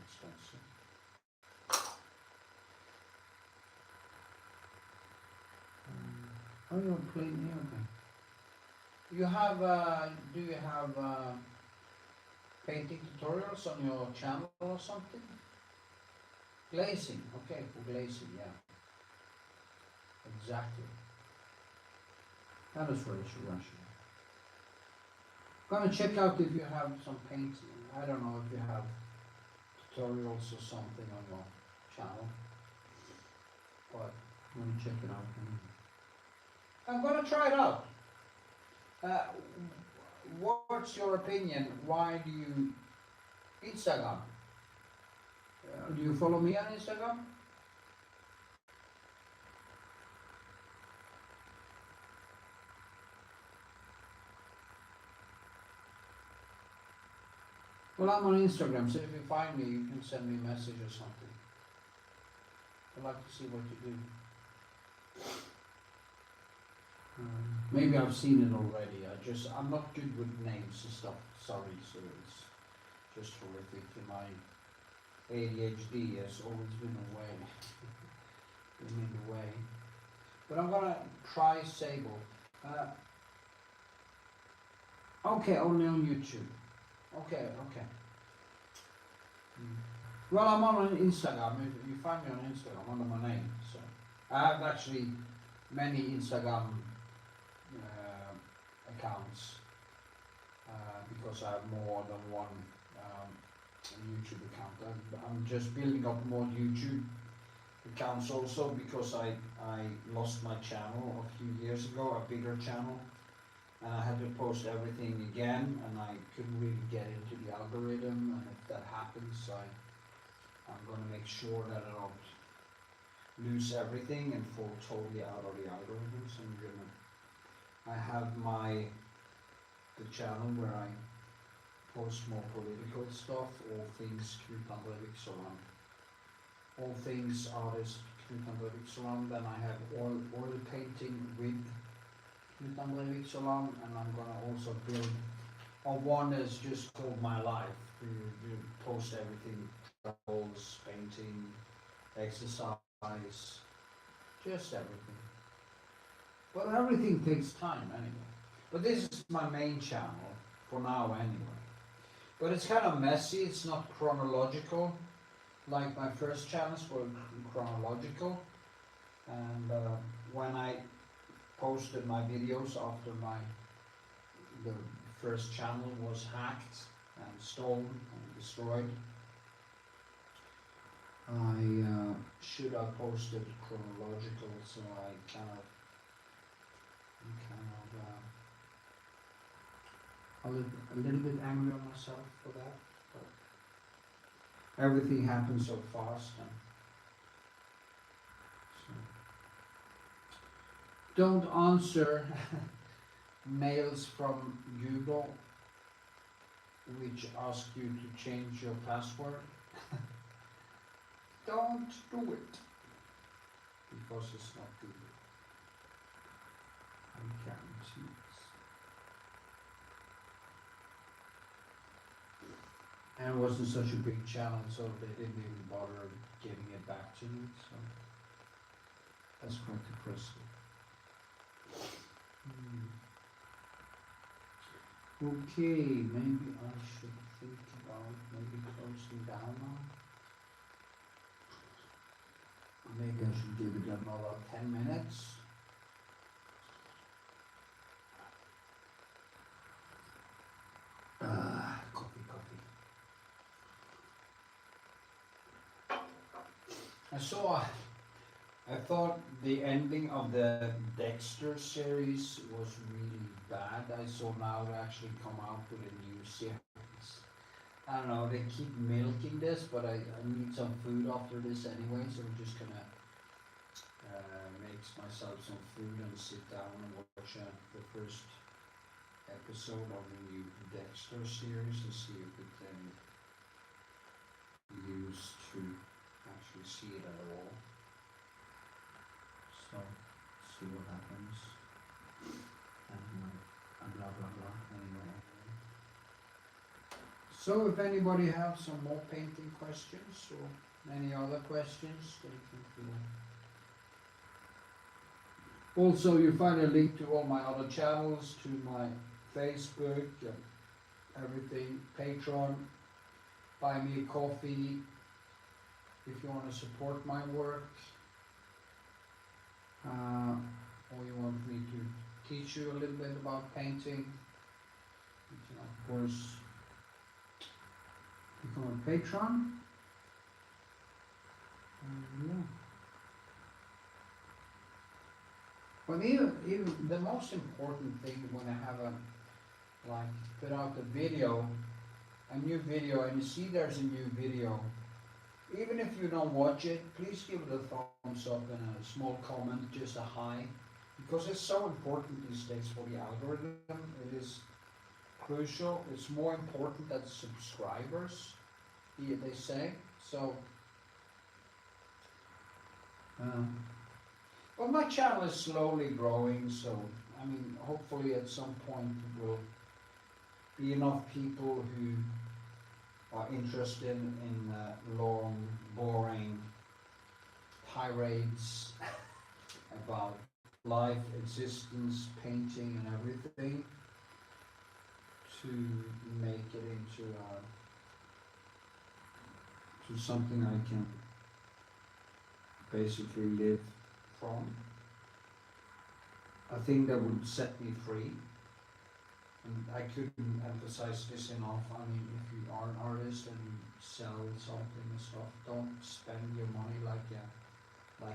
expensive. Oh, you're playing here, okay. You have, do you have painting tutorials on your channel or something? Glazing, okay, for glazing, yeah. Exactly. That is what it should run. Gonna check out if you have some painting. I don't know if you have tutorials or something on your channel, but I'm gonna check it out. I'm gonna try it out. What's your opinion? Why do you Instagram? Do you follow me on Instagram? Well, I'm on Instagram, so if you find me, you can send me a message or something. I'd like to see what you do. Maybe I've seen it already. I'm not good with names and stuff. Sorry, so it's just horrific. My ADHD has always been in the way. But I'm gonna try Sable. Okay, only on YouTube. Okay. Well, I'm on Instagram. If you find me on Instagram under my name, so I have actually many Instagram accounts because I have more than one YouTube account. I'm just building up more YouTube accounts also because I lost my channel a few years ago, a bigger channel, and I had to post everything again, and I couldn't really get into the algorithm. And if that happens, I'm going to make sure that I don't lose everything and fall totally out of the algorithms. I have the channel where I post more political stuff, all things Knut Andre Vikshåland, all things artist Knut Andre Vikshåland. Then I have oil painting with Knut Andre Vikshåland, and I'm gonna also build one that's just called My Life. You post everything, travels, painting, exercise, just everything. Well, everything takes time anyway. But this is my main channel for now anyway. But it's kind of messy, it's not chronological. Like my first channels were chronological. And when I posted my videos after the first channel was hacked and stolen and destroyed, I should have posted chronological, so I'm kind of a little bit angry on myself for that, but everything happened so fast. And so. Don't answer mails from Google which ask you to change your password. Don't do it, because it's not good. I guarantee it. And it wasn't such a big challenge, so they didn't even bother giving it back to me, so that's quite depressing. Okay, maybe I should think about maybe closing down now. Maybe I should give it another 10 minutes. Coffee. I thought the ending of the Dexter series was really bad. I saw now they actually come out with a new series. I don't know, they keep milking this, but I need some food after this anyway, so I'm just gonna make myself some food and sit down and watch the first episode of the new Dexter series and see if it can be used to actually see it at all. So, see what happens. And blah blah blah. Anyway. So if anybody has some more painting questions or any other questions, they can feel. Also, you find a link to all my other channels, to my Facebook, everything, Patreon, buy me a coffee if you want to support my work. or you want me to teach you a little bit about painting, you can of course become a patron. Yeah. But even the most important thing when I have a, like, put out a video, a new video, and you see there's a new video, even if you don't watch it, please give it a thumbs up and a small comment, just a hi, because it's so important these days for the algorithm. It is crucial. It's more important than subscribers, they say. So, but my channel is slowly growing, so I mean, hopefully at some point it will be enough people who are interested in long, boring tirades about life, existence, painting and everything to make it into to something I can basically live from. I think that would set me free. And I couldn't emphasize this enough. I mean, if you are an artist and you sell something and stuff, don't spend your money like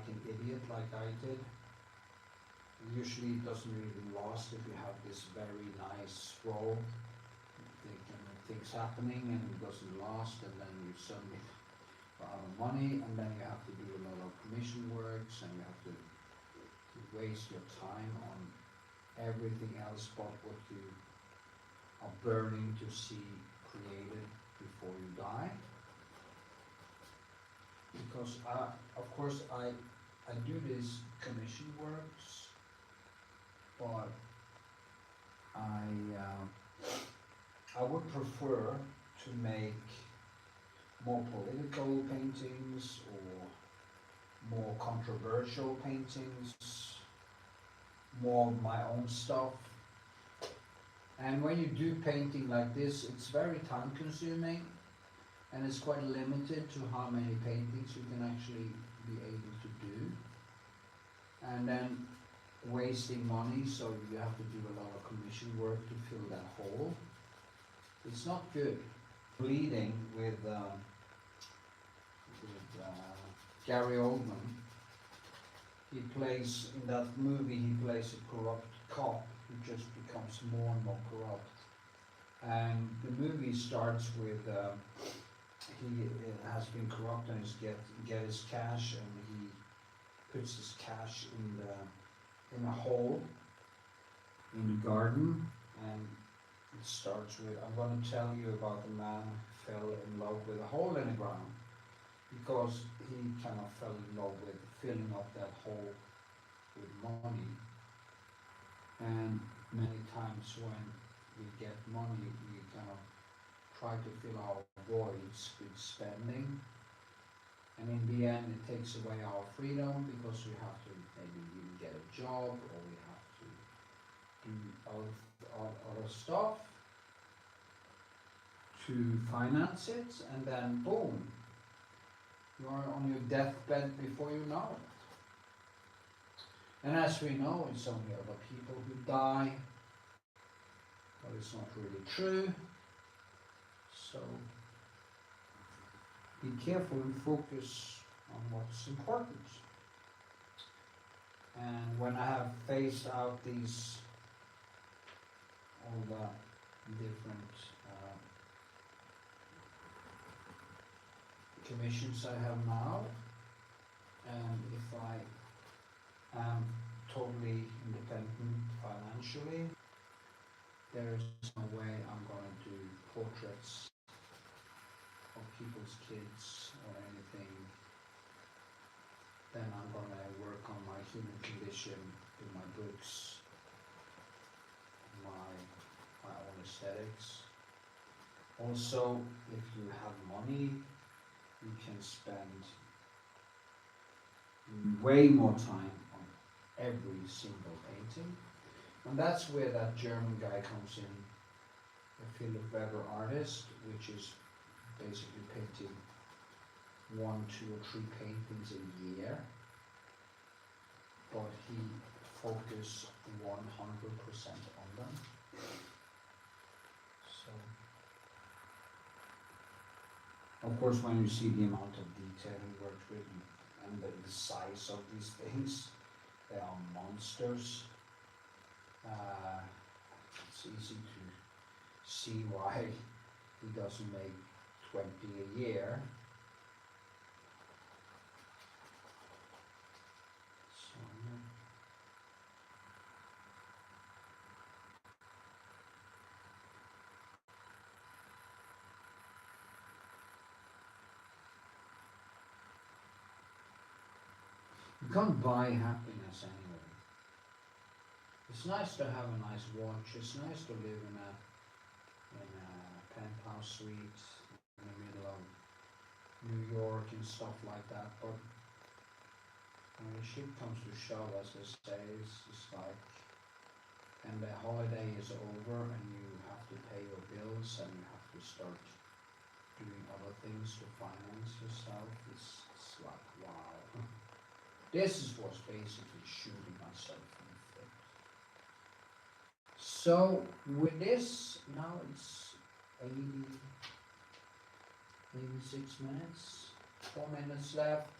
an idiot like I did. Usually it doesn't really last if you have this very nice roll, things happening, and it doesn't last, and then you suddenly run out of money, and then you have to do a lot of commission works, and you have to waste your time on everything else but what you are burning to see created before you die. Because of course I do these commission works, but I would prefer to make more political paintings or more controversial paintings, more of my own stuff. And when you do painting like this, it's very time consuming, and it's quite limited to how many paintings you can actually be able to do. And then wasting money, so you have to do a lot of commission work to fill that hole. It's not good. Bleeding with Gary Oldman. He plays, in that movie, he plays a corrupt cop who just becomes more and more corrupt. And the movie starts with he has been corrupt and get his cash, and he puts his cash in a hole in the garden. And it starts with, I'm going to tell you about the man who fell in love with a hole in the ground, because he kind of fell in love with filling up that hole with money. And many times when we get money, we kind of try to fill our voids with spending, and in the end it takes away our freedom, because we have to maybe even get a job, or we have to do other stuff to finance it, and then boom, you are on your deathbed before you know it. And as we know, it's only other people who die, but it's not really true. So be careful and focus on what's important. And when I have phased out all the different commissions I have now, and if I am totally independent financially, there is no way I'm going to do portraits of people's kids or anything. Then I'm going to work on my human condition in my books, my own aesthetics. Also, if you have money, you can spend way more time on every single painting. And that's where that German guy comes in, a Philip Weber artist, which is basically painting 1, 2 or 3 paintings a year. but he focused 100% on them. So, of course, when you see the amount of detail he worked with and the size of these things, they are monsters. It's easy to see why he doesn't make 20 a year. So, you can't buy happiness anyway. It's nice to have a nice watch. It's nice to live in a penthouse suite in the middle of New York and stuff like that. But when the shit comes to shove, as they say, it's just like, and the holiday is over and you have to pay your bills and you have to start doing other things to finance yourself. It's like, wow. This is what's basically shooting myself in the foot. So with this, now it's 86 minutes, 4 minutes left.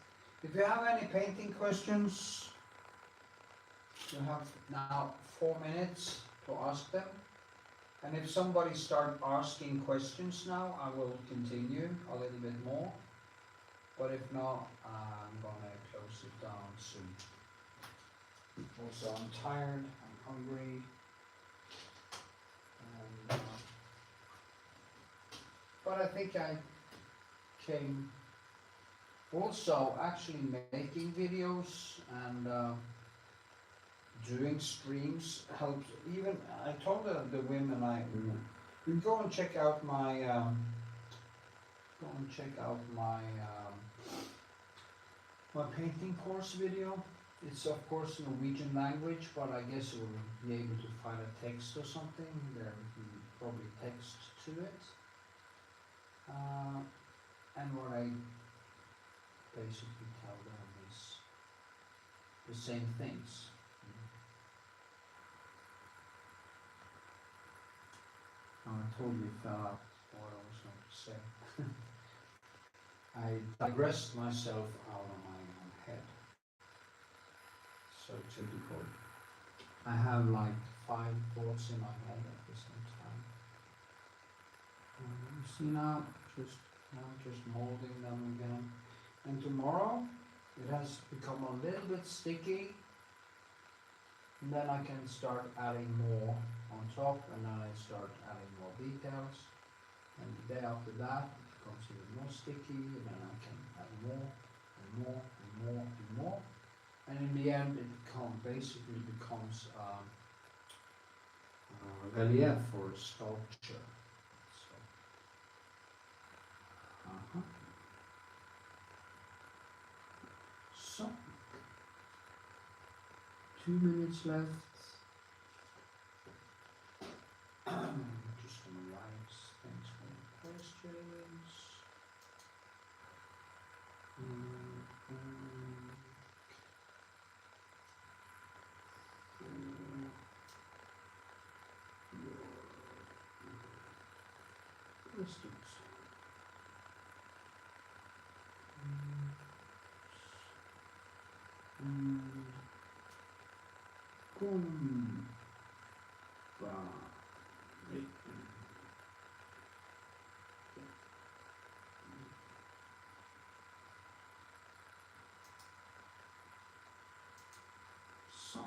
If you have any painting questions, you have now 4 minutes to ask them. And if somebody starts asking questions now, I will continue a little bit more. But if not, I'm gonna close it down soon. Also, I'm tired, I'm hungry. And, but I think I came also actually making videos and doing streams helps. Even I told the women you go and check out my my painting course video. It's of course Norwegian language, but I guess you will be able to find a text or something. There will be probably text to it. And what I basically tell them is the same things. I totally fell out what I was going to say. I digressed myself out of my own head. So typical. I have like 5 thoughts in my head at the same time. You see now, just molding them again. And tomorrow, it has become a little bit sticky. And then I can start adding more on top, and then I start adding more details. And the day after that, it becomes even more sticky, and then I can add more, and more, and more, and more. And in the end, it basically becomes relief or sculpture. So, 2 minutes left. Just gonna write thanks for the questions. Questions. So,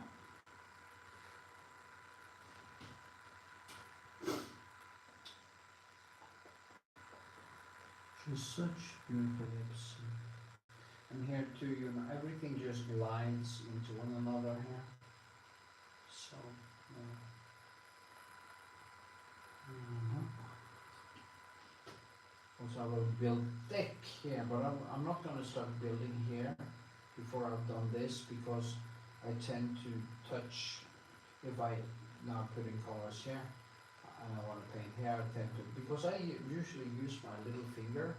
she's such beautiful lips. And here too, you know, everything just glides into one another here. So, Also, I will build thick here, but I'm not going to start building here before I've done this, because I tend to touch, if I now put in colors here, and I want to paint here, I tend to, because I usually use my little finger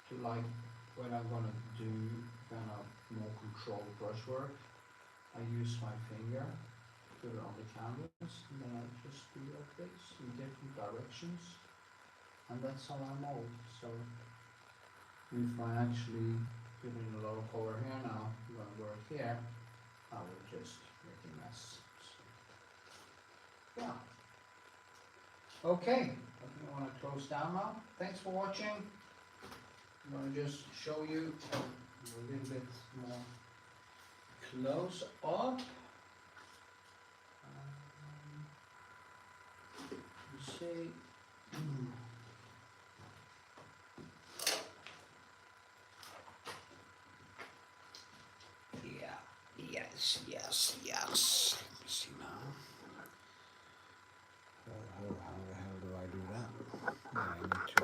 to, like, when I'm going to do kind of more controlled brushwork, I use my finger, put it on the canvas, and then I just do like this in different directions, and that's how I mold. So if I actually put in a low color here now, I'm going to work here, I will just make a mess. So, yeah. Okay, I think I want to close down now. Thanks for watching. I'm going to just show you a little bit more close up. You see. Yeah, yes. Let's see now. How the hell do I do that? Yeah, I need to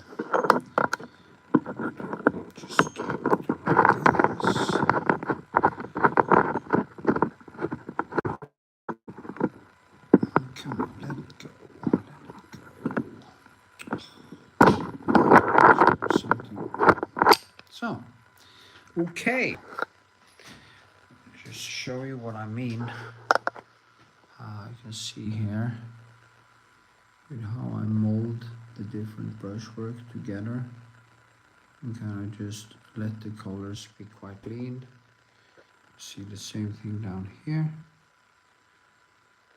just do this. Come on, let it go. So, okay. Just show you what I mean. You can see here with how I mold the different brushwork together and kind of just let the colors be quite clean. See the same thing down here.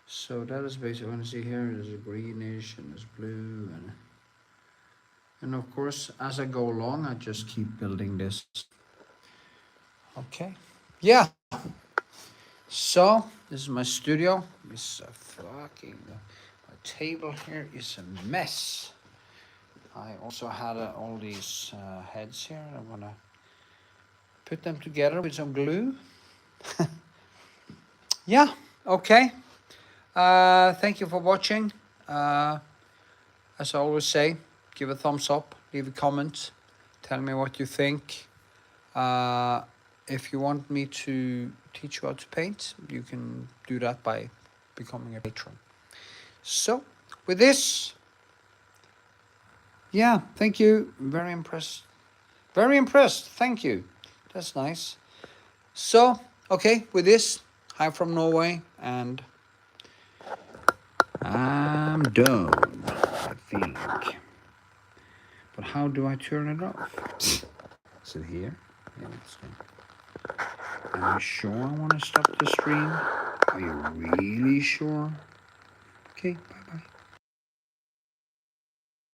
So that is basically, when you see here, there's a greenish and there's blue, and of course as I go along I just keep building this. Okay, yeah. So this is my studio. It's a fucking, my table here is a mess. I also had all these heads here. I want to put them together with some glue. Yeah, okay. Thank you for watching. As I always say, give a thumbs up, leave a comment, tell me what you think. If you want me to teach you how to paint, you can do that by becoming a patron. So, with this, yeah, thank you. Very impressed. Very impressed. Thank you. That's nice. So, okay, with this, hi from Norway, and I'm done, I think. But how do I turn it off? Is it here? Yeah, it's not. Am I sure I want to stop the stream? Are you really sure? Okay, bye-bye.